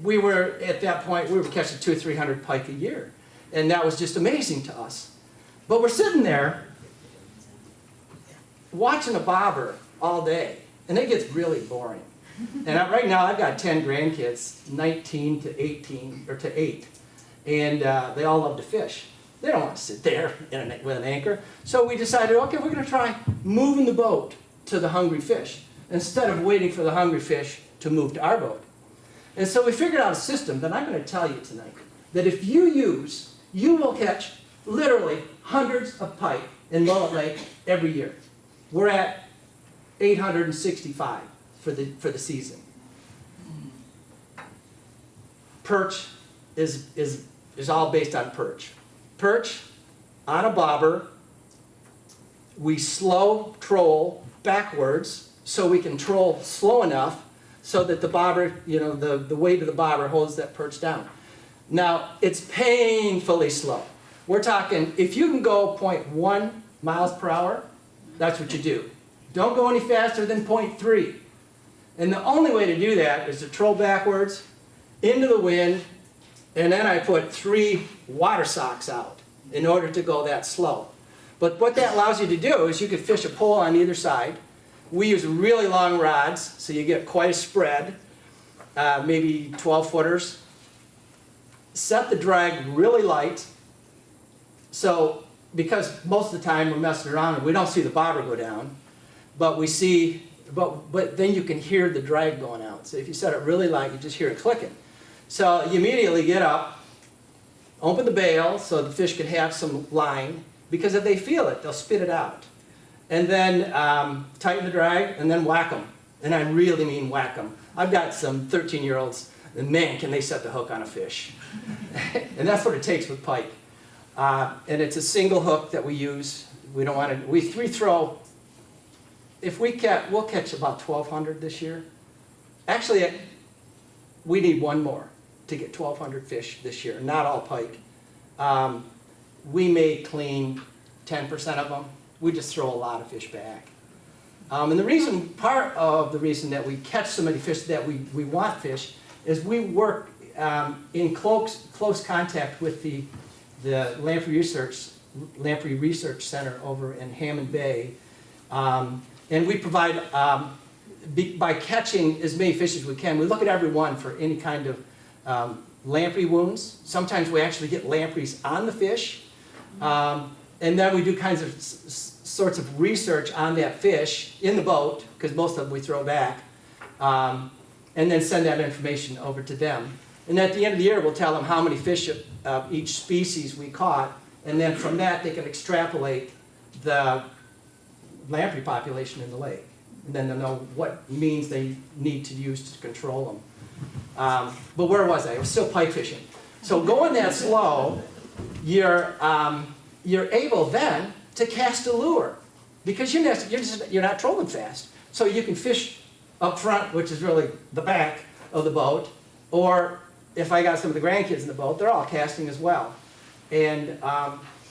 We were, at that point, we were catching 200 or 300 pike a year, and that was just amazing to us. But we're sitting there watching a bobber all day, and it gets really boring. And right now, I've got 10 grandkids, 19 to 18, or to 8, and they all love to fish. They don't want to sit there with an anchor. So we decided, okay, we're going to try moving the boat to the hungry fish instead of waiting for the hungry fish to move to our boat. And so we figured out a system that I'm going to tell you tonight, that if you use, you will catch literally hundreds of pike in Mullett Lake every year. We're at 865 for the season. Perch is all based on perch. Perch on a bobber, we slow troll backwards so we can troll slow enough so that the bobber, the weight of the bobber holds that perch down. Now, it's painfully slow. We're talking, if you can go 0.1 miles per hour, that's what you do. Don't go any faster than 0.3. And the only way to do that is to troll backwards, into the wind, and then I put 3 water socks out in order to go that slow. But what that allows you to do is you can fish a pole on either side. We use really long rods, so you get quite a spread, maybe 12 footers. Set the drag really light. So, because most of the time we're messing around and we don't see the bobber go down, but we see, but then you can hear the drag going out. So if you set it really light, you just hear it clicking. So you immediately get up, open the bail so the fish can have some line, because if they feel it, they'll spit it out. And then tighten the drag and then whack them. And I really mean whack them. I've got some 13-year-olds, and man, can they set the hook on a fish. And that's what it takes with pike. And it's a single hook that we use. We don't want to, we throw, if we catch, we'll catch about 1,200 this year. Actually, we need one more to get 1,200 fish this year, not all pike. We may clean 10% of them. We just throw a lot of fish back. And the reason, part of the reason that we catch so many fish that we want fish is we work in close contact with the Lamprey Research Center over in Hammond Bay. And we provide, by catching as many fish as we can, we look at every one for any kind of lamprey wounds. Sometimes we actually get lampreys on the fish. And then we do kinds of sorts of research on that fish in the boat, because most of them we throw back, and then send that information over to them. And at the end of the year, we'll tell them how many fish of each species we caught, and then from that they can extrapolate the lamprey population in the lake. And then they'll know what means they need to use to control them. But where was I? I was still pike fishing. So going that slow, you're able then to cast a lure, because you're not trolling fast. So you can fish up front, which is really the back of the boat, or if I got some of the grandkids in the boat, they're all casting as well. And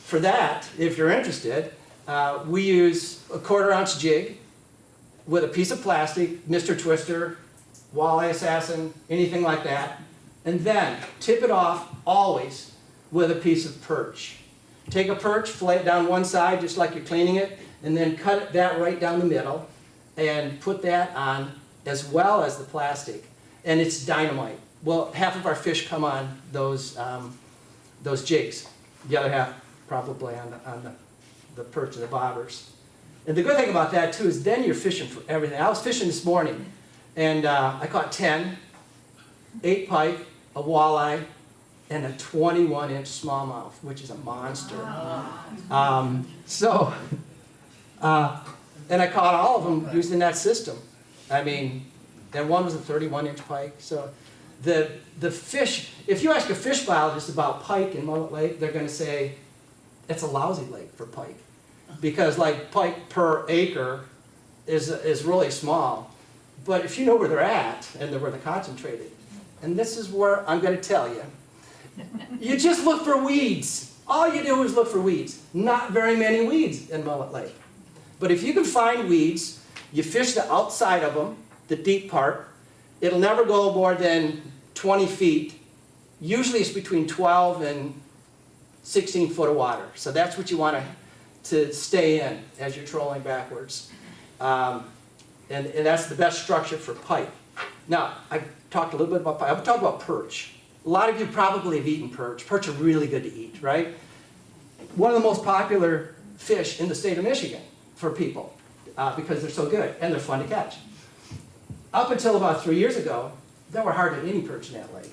for that, if you're interested, we use a 1/4 ounce jig with a piece of plastic, Mr. Twister, Walleye Assassin, anything like that, and then tip it off always with a piece of perch. Take a perch, fillet it down one side just like you're cleaning it, and then cut that right down the middle and put that on as well as the plastic. And it's dynamite. Well, half of our fish come on those jigs. The other half probably on the perch and the bobbers. And the good thing about that too is then you're fishing for everything. I was fishing this morning and I caught 10, 8 pike, a walleye, and a 21-inch smallmouth, which is a monster. And I caught all of them using that system. I mean, and one was a 31-inch pike. So the fish, if you ask a fish biologist about pike in Mullett Lake, they're going to say it's a lousy lake for pike. Because like pike per acre is really small. But if you know where they're at and where they're concentrated, and this is where I'm going to tell you, you just look for weeds. All you do is look for weeds. Not very many weeds in Mullett Lake. But if you can find weeds, you fish the outside of them, the deep part. It'll never go more than 20 feet. Usually it's between 12 and 16 foot of water. So that's what you want to stay in as you're trolling backwards. And that's the best structure for pike. Now, I've talked a little bit about pike. I've talked about perch. A lot of you probably have eaten perch. Perch are really good to eat, right? One of the most popular fish in the state of Michigan for people because they're so good and they're fun to catch. Up until about 3 years ago, there were hardly any perch in that lake.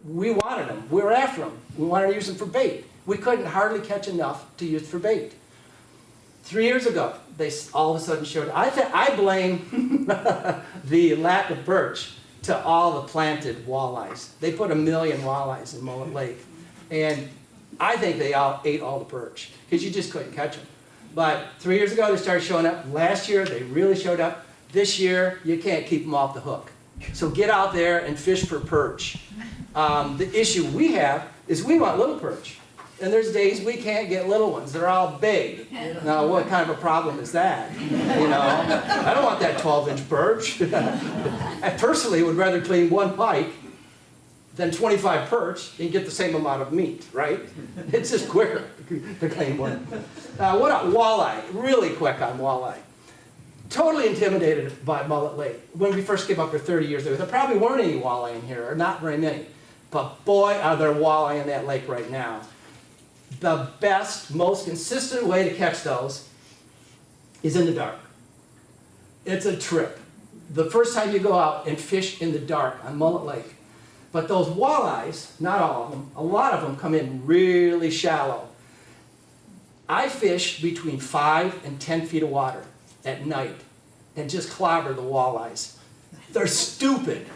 We wanted them. We were after them. We wanted to use them for bait. We couldn't hardly catch enough to use for bait. 3 years ago, they all of a sudden showed. I blame the lack of perch to all the planted walleyes. They put 1 million walleyes in Mullett Lake, and I think they all ate all the perch because you just couldn't catch them. But 3 years ago, they started showing up. Last year, they really showed up. This year, you can't keep them off the hook. So get out there and fish for perch. The issue we have is we want little perch. And there's days we can't get little ones. They're all big. Now, what kind of a problem is that? You know, I don't want that 12-inch perch. I personally would rather clean one pike than 25 perch and get the same amount of meat, right? It's just quicker to clean one. What about walleye? Really quick on walleye. Totally intimidated by Mullett Lake. When we first came up here 30 years ago, there probably weren't any walleye in here, or not very many. But boy, are there walleye in that lake right now. The best, most consistent way to catch those is in the dark. It's a trip. The first time you go out and fish in the dark on Mullett Lake. But those walleyes, not all of them, a lot of them come in really shallow. I fish between 5 and 10 feet of water at night and just clobber the walleyes. They're stupid.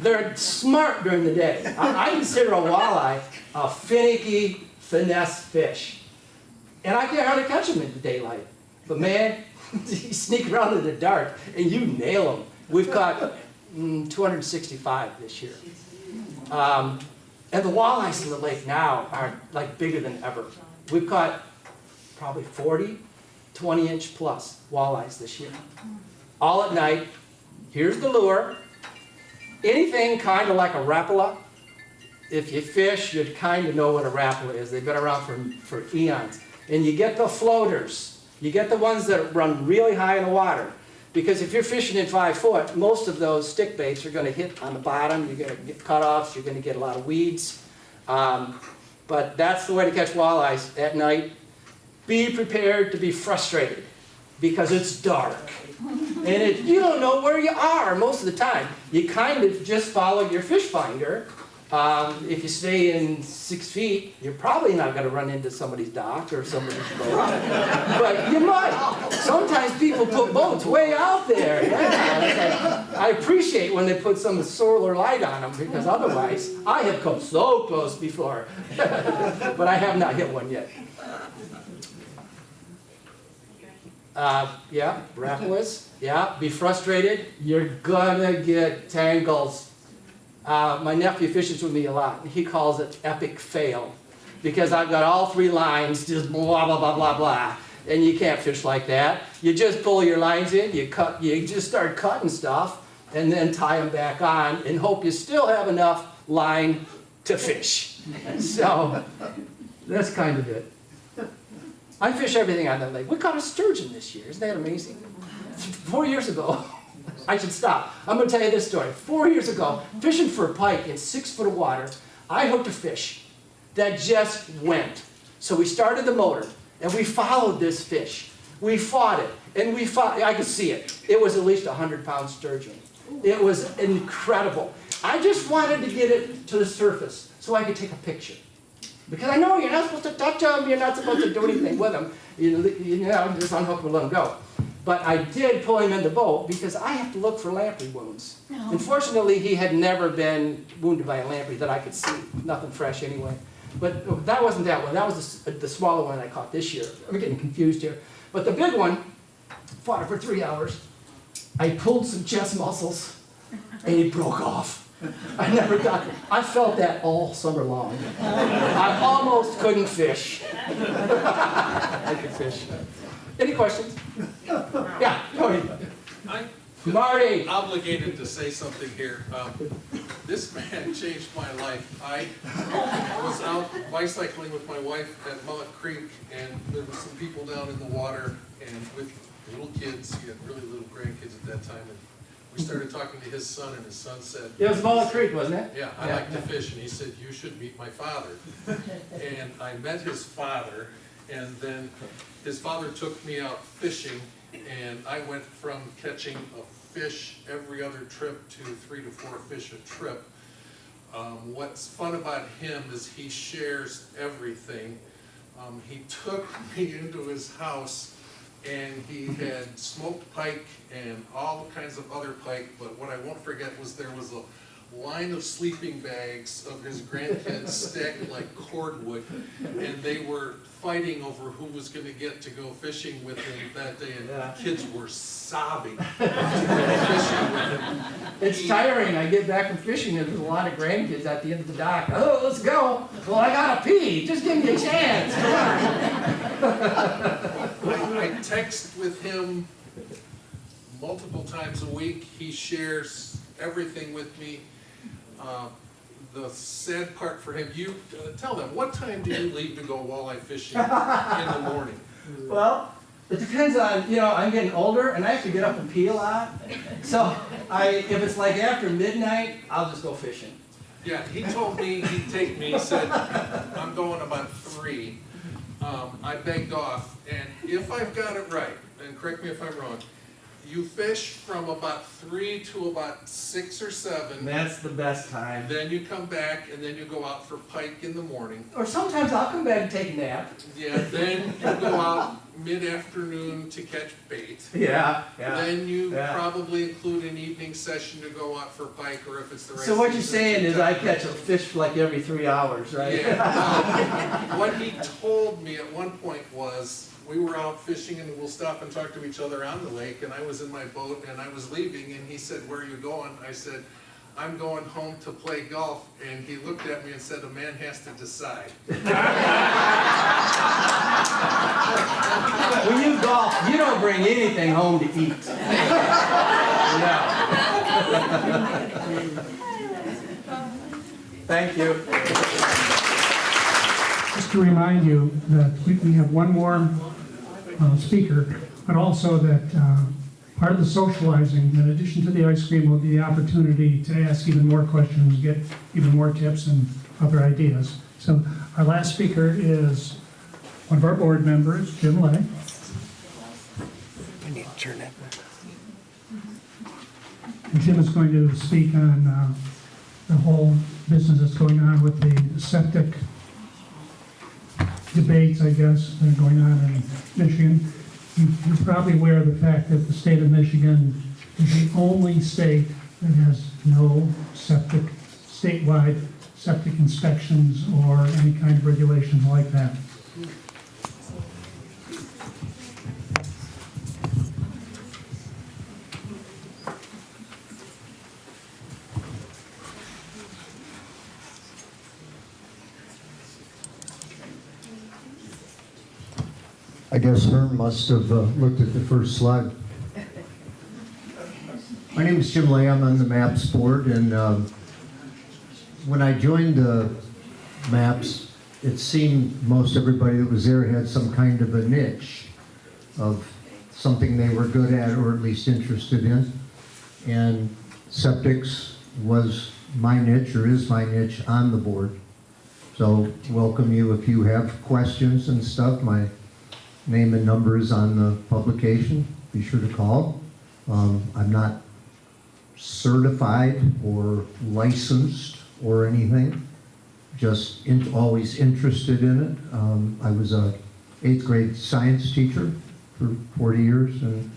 They're smart during the day. I consider a walleye a finicky, finesse fish. And I can't hardly catch them in the daylight. But man, you sneak around in the dark and you nail them. We've caught 265 this year. And the walleyes in the lake now are like bigger than ever. We've caught probably 40, 20-inch plus walleyes this year. All at night. Here's the lure. Anything kind of like a rapala, if you fish, you'd kind of know what a rapala is. They've been around for eons. And you get the floaters. You get the ones that run really high in the water. Because if you're fishing in 5 foot, most of those stick baits are going to hit on the bottom. You're going to get cut-offs. You're going to get a lot of weeds. But that's the way to catch walleyes at night. Be prepared to be frustrated because it's dark. And you don't know where you are most of the time. You kind of just follow your fish finder. If you stay in 6 feet, you're probably not going to run into somebody's dock or somebody's boat. But you might. Sometimes people put boats way out there. Yeah. I appreciate when they put some solar light on them because otherwise, I have come so close before. But I have not hit one yet. Yeah, rapalas. Yeah, be frustrated. You're gonna get tangles. My nephew fishes with me a lot. He calls it epic fail because I've got all 3 lines just blah, blah, blah, blah, blah. And you can't fish like that. You just pull your lines in, you just start cutting stuff and then tie them back on and hope you still have enough line to fish. So that's kind of it. I fish everything on that lake. We caught a sturgeon this year. Isn't that amazing? 4 years ago, I should stop. I'm going to tell you this story. 4 years ago, fishing for a pike in 6 foot of water, I hooked a fish that just went. So we started the motor, and we followed this fish. We fought it, and I could see it. It was at least a 100-pound sturgeon. It was incredible. I just wanted to get it to the surface so I could take a picture. Because I know you're not supposed to touch them, you're not supposed to do anything with them. You just unhook them and let them go. But I did pull him in the boat because I have to look for lamprey wounds. No. Unfortunately, he had never been wounded by a lamprey that I could see. Nothing fresh anyway. But that wasn't that one. That was the smaller one I caught this year. I'm getting confused here. But the big one, fought it for 3 hours. I pulled some chest muscles and he broke off. I never got it. I felt that all summer long. I almost couldn't fish. I could fish. Any questions? Yeah, Tony. I'm Marty. obligated to say something here. This man changed my life. I was out bicycling with my wife at Mullett Creek, and there were some people down in the water, and with little kids. He had really little grandkids at that time, and we started talking to his son, and his son said, It was Mullett Creek, wasn't it? yeah, I like to fish, and he said, you should meet my father. And I met his father, and then his father took me out fishing, and I went from catching a fish every other trip to 3 to 4 fish a trip. What's fun about him is he shares everything. He took me into his house, and he had smoked pike and all kinds of other pike, but what I won't forget was there was a line of sleeping bags of his grandkids stacked like cordwood, and they were fighting over who was going to get to go fishing with him that day, and the kids were sobbing to go fishing with him. It's tiring. I get back from fishing and there's a lot of grandkids at the end of the dock. Oh, let's go. Well, I gotta pee. Just give me a chance. I text with him multiple times a week. He shares everything with me. The sad part for him, you tell them, what time do you leave to go walleye fishing in the morning? Well, it depends on, I'm getting older and I have to get up and pee a lot. So if it's like after midnight, I'll just go fishing. Yeah, he told me he'd take me, he said, I'm going about 3. I begged off, and if I've got it right, and correct me if I'm wrong, you fish from about 3 to about 6 or 7. That's the best time. Then you come back, and then you go out for pike in the morning. Or sometimes I'll come back and take a nap. Yeah, then you go out mid-afternoon to catch bait. Yeah. Then you probably include an evening session to go out for pike, or if it's the right So what you're season, saying is I to- catch a fish like every 3 hours, right? Yeah. What he told me at one point was, we were out fishing and we'll stop and talk to each other on the lake, and I was in my boat and I was leaving, and he said, where are you going? I said, I'm going home to play golf, and he looked at me and said, a man has to decide. When you golf, you don't bring anything home to eat. No. Thank you. Just to remind you that we have one more speaker, but also that part of the socializing, in addition to the ice cream, will be the opportunity to ask even more questions, get even more tips and other ideas. So our last speaker is one of our board members, Jim Lay. I need to turn that. And Jim is going to speak on the whole business that's going on with the septic debates, I guess, that are going on in Michigan. You're probably aware of the fact that the state of Michigan is the only state that has no statewide septic inspections or any kind of regulations like that. I guess Herm must have looked at the first slide. My name is Jim Lay. I'm on the MAPS board, and when I joined the MAPS, it seemed most everybody that was there had some kind of a niche of something they were good at or at least interested in. And septics was my niche, or is my niche, on the board. So welcome you if you have questions and stuff. My name and number is on the publication. Be sure to call. I'm not certified or licensed or anything, just always interested in it. I was a 8th grade science teacher for 40 years and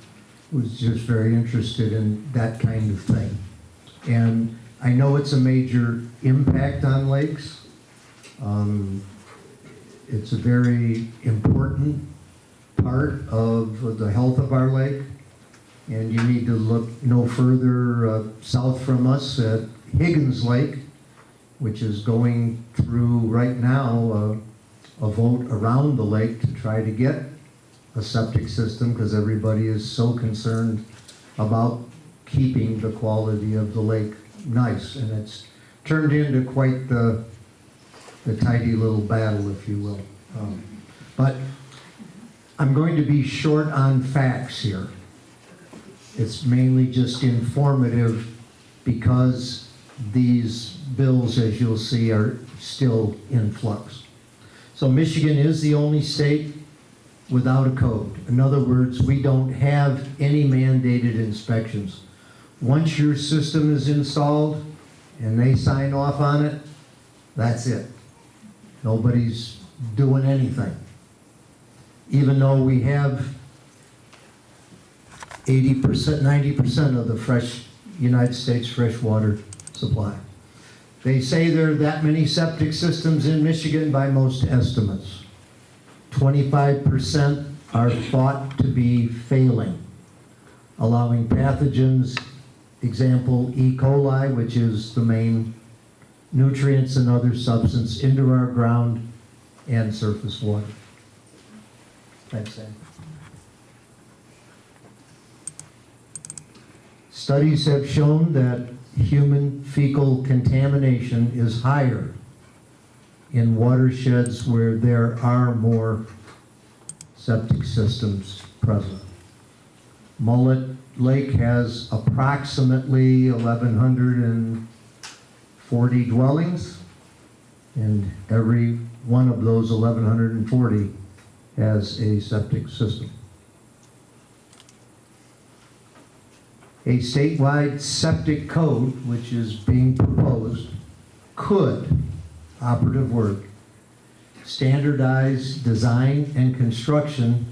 was just very interested in that kind of thing. And I know it's a major impact on lakes. It's a very important part of the health of our lake. And you need to look no further south from us at Higgins Lake, which is going through right now a vote around the lake to try to get a septic system because everybody is so concerned about keeping the quality of the lake nice. And it's turned into quite the tidy little battle, if you will. But I'm going to be short on facts here. It's mainly just informative because these bills, as you'll see, are still in flux. So Michigan is the only state without a code. In other words, we don't have any mandated inspections. Once your system is installed and they sign off on it, that's it. Nobody's doing anything. Even though we have 80%, 90% of the United States freshwater supply. They say there are that many septic systems in Michigan by most estimates. 25% are thought to be failing, allowing pathogens, example E. coli, which is the main nutrients and other substance, into our ground and surface water. Thanks, Sam. Studies have shown that human fecal contamination is higher in watersheds where there are more septic systems present. Mullett Lake has approximately 1,140 dwellings, and every one of those 1,140 has a septic system. A statewide septic code, which is being proposed, could, operative word, standardize design and construction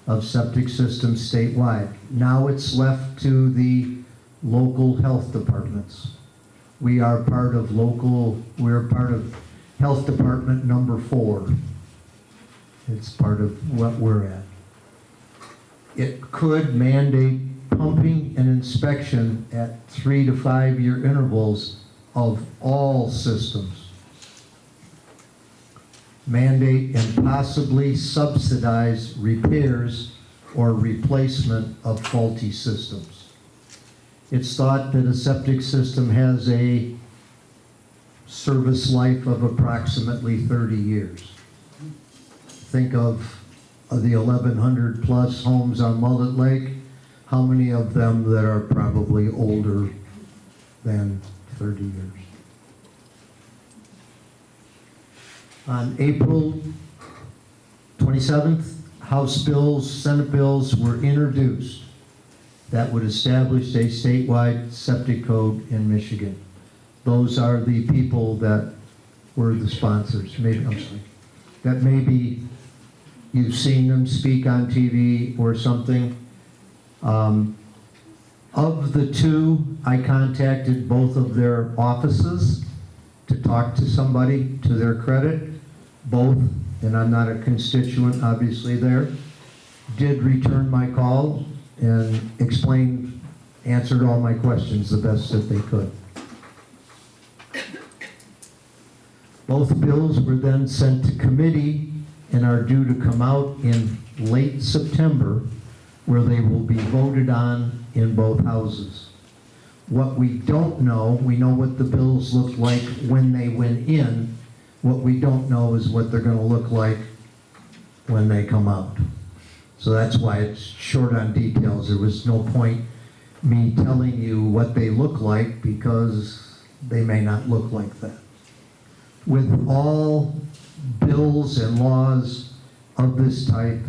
of septic systems statewide. Now it's left to the local health departments. We're part of health department number 4. It's part of what we're at. It could mandate pumping and inspection at 3 to 5 year intervals of all systems. Mandate and possibly subsidize repairs or replacement of faulty systems. It's thought that a septic system has a service life of approximately 30 years. Think of the 1,100 plus homes on Mullett Lake. How many of them that are probably older than 30 years? On April 27th, House bills, Senate bills were introduced that would establish a statewide septic code in Michigan. Those are the people that were the sponsors. That maybe you've seen them speak on TV or something. Of the two, I contacted both of their offices to talk to somebody, to their credit. Both, and I'm not a constituent obviously there, did return my call and answered all my questions the best that they could. Both bills were then sent to committee and are due to come out in late September, where they will be voted on in both houses. What we don't know, we know what the bills look like when they went in. What we don't know is what they're going to look like when they come out. So that's why it's short on details. There was no point me telling you what they look like because they may not look like that. With all bills and laws of this type,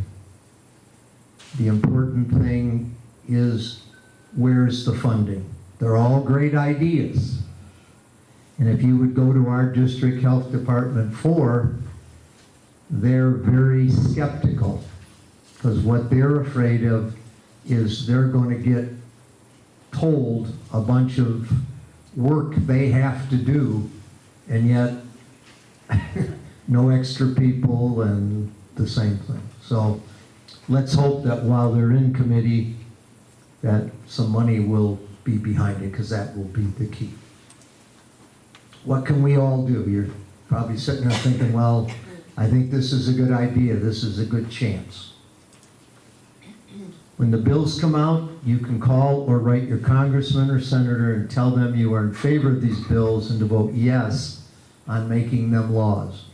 the important thing is where's the funding? They're all great ideas. And if you would go to our district health department 4, they're very skeptical. Because what they're afraid of is they're going to get told a bunch of work they have to do, and yet no extra people and the same thing. So let's hope that while they're in committee, that some money will be behind it, because that will be the key. What can we all do? You're probably sitting there thinking, well, I think this is a good idea, this is a good chance. When the bills come out, you can call or write your congressman or senator and tell them you are in favor of these bills and to vote yes on making them laws.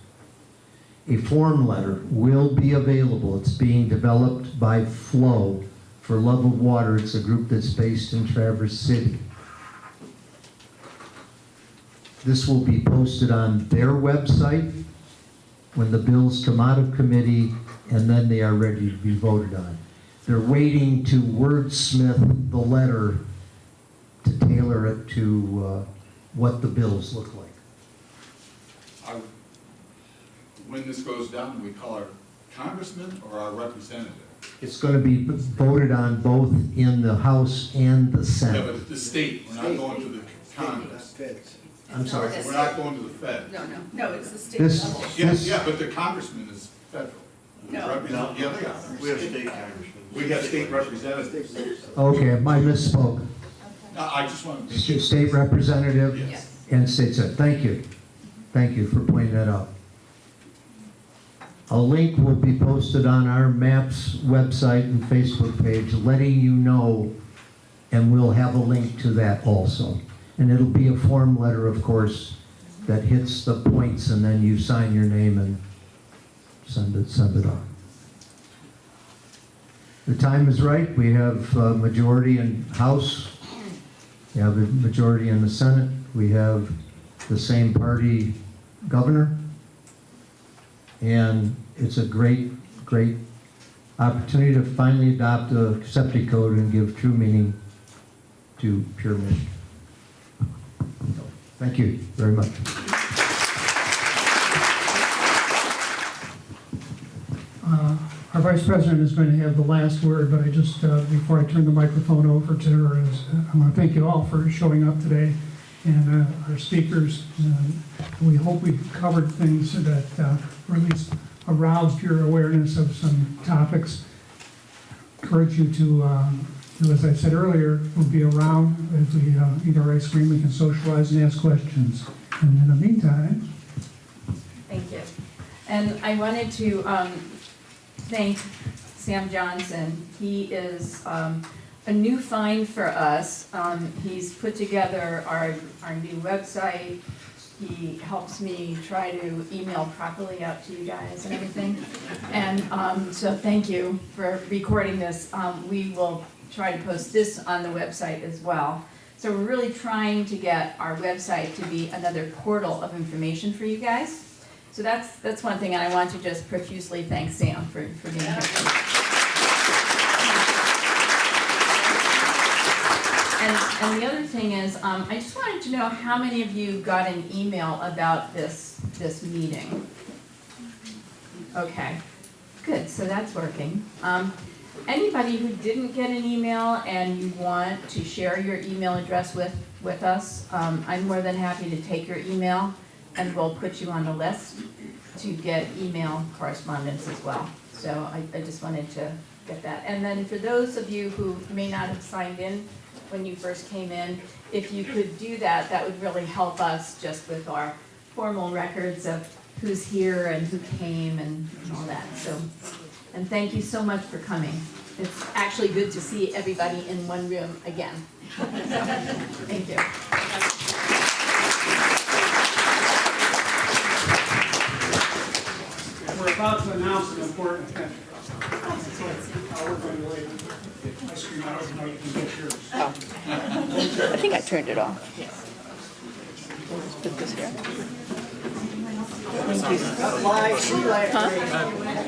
A form letter will be available. It's being developed by Flow for Love of Water. It's a group that's based in Traverse City. This will be posted on their website when the bills come out of committee, and then they are ready to be voted on. They're waiting to wordsmith the letter to tailor it to what the bills look like. When this goes down, do we call our congressman or our representative? It's going to be voted on both in the House and the Yeah, Senate. but the state, we're not going to the Congress. I'm sorry. We're not going to the Fed. No, it's the state This, level. Yeah, this, yeah, but the congressman is federal. No. Yeah, they are. We have state congressmen. We have state representatives. okay, I misspoke. I just want to make sure. State representative Yes. and state senator. Thank you. Thank you for pointing that out. A link will be posted on our MAPS website and Facebook page letting you know, and we'll have a link to that also. And it'll be a form letter, of course, that hits the points, and then you sign your name and send it on. The time is right. We have a majority in House. We have a majority in the Senate. We have the same party governor. And it's a great, great opportunity to finally adopt a septic code and give true meaning to Pure Michigan. Thank you very much. Our Vice President is going to have the last word, but I just, before I turn the microphone over to her, I want to thank you all for showing up today, and our speakers. We hope we've covered things that or at least aroused your awareness of some topics. Encourage you to, as I said earlier, we'll be around as we eat our ice cream. We can socialize and ask questions. And in the meantime, Thank you. And I wanted to thank Sam Johnson. He is a new find for us. He's put together our new website. He helps me try to email properly out to you guys and everything. And so thank you for recording this. We will try to post this on the website as well. So we're really trying to get our website to be another portal of information for you guys. So that's one thing, and I want to just profusely thank Sam for being here. And the other thing is, I just wanted to know how many of you got an email about this meeting? Okay, good, so that's working. Anybody who didn't get an email and you want to share your email address with us, I'm more than happy to take your email and we'll put you on the list to get email correspondence as well. So I just wanted to get that. And then for those of you who may not have signed in when you first came in, if you could do that, that would really help us just with our formal records of who's here and who came and all that. So, and thank you so much for coming. It's actually good to see everybody in one room again. So, thank you. we're about to announce an important event. We're going to wait. Ice cream out of you can get yours. I think I turned it off. We'll just put this here. Thank you. Live, Huh?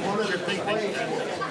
one other thing.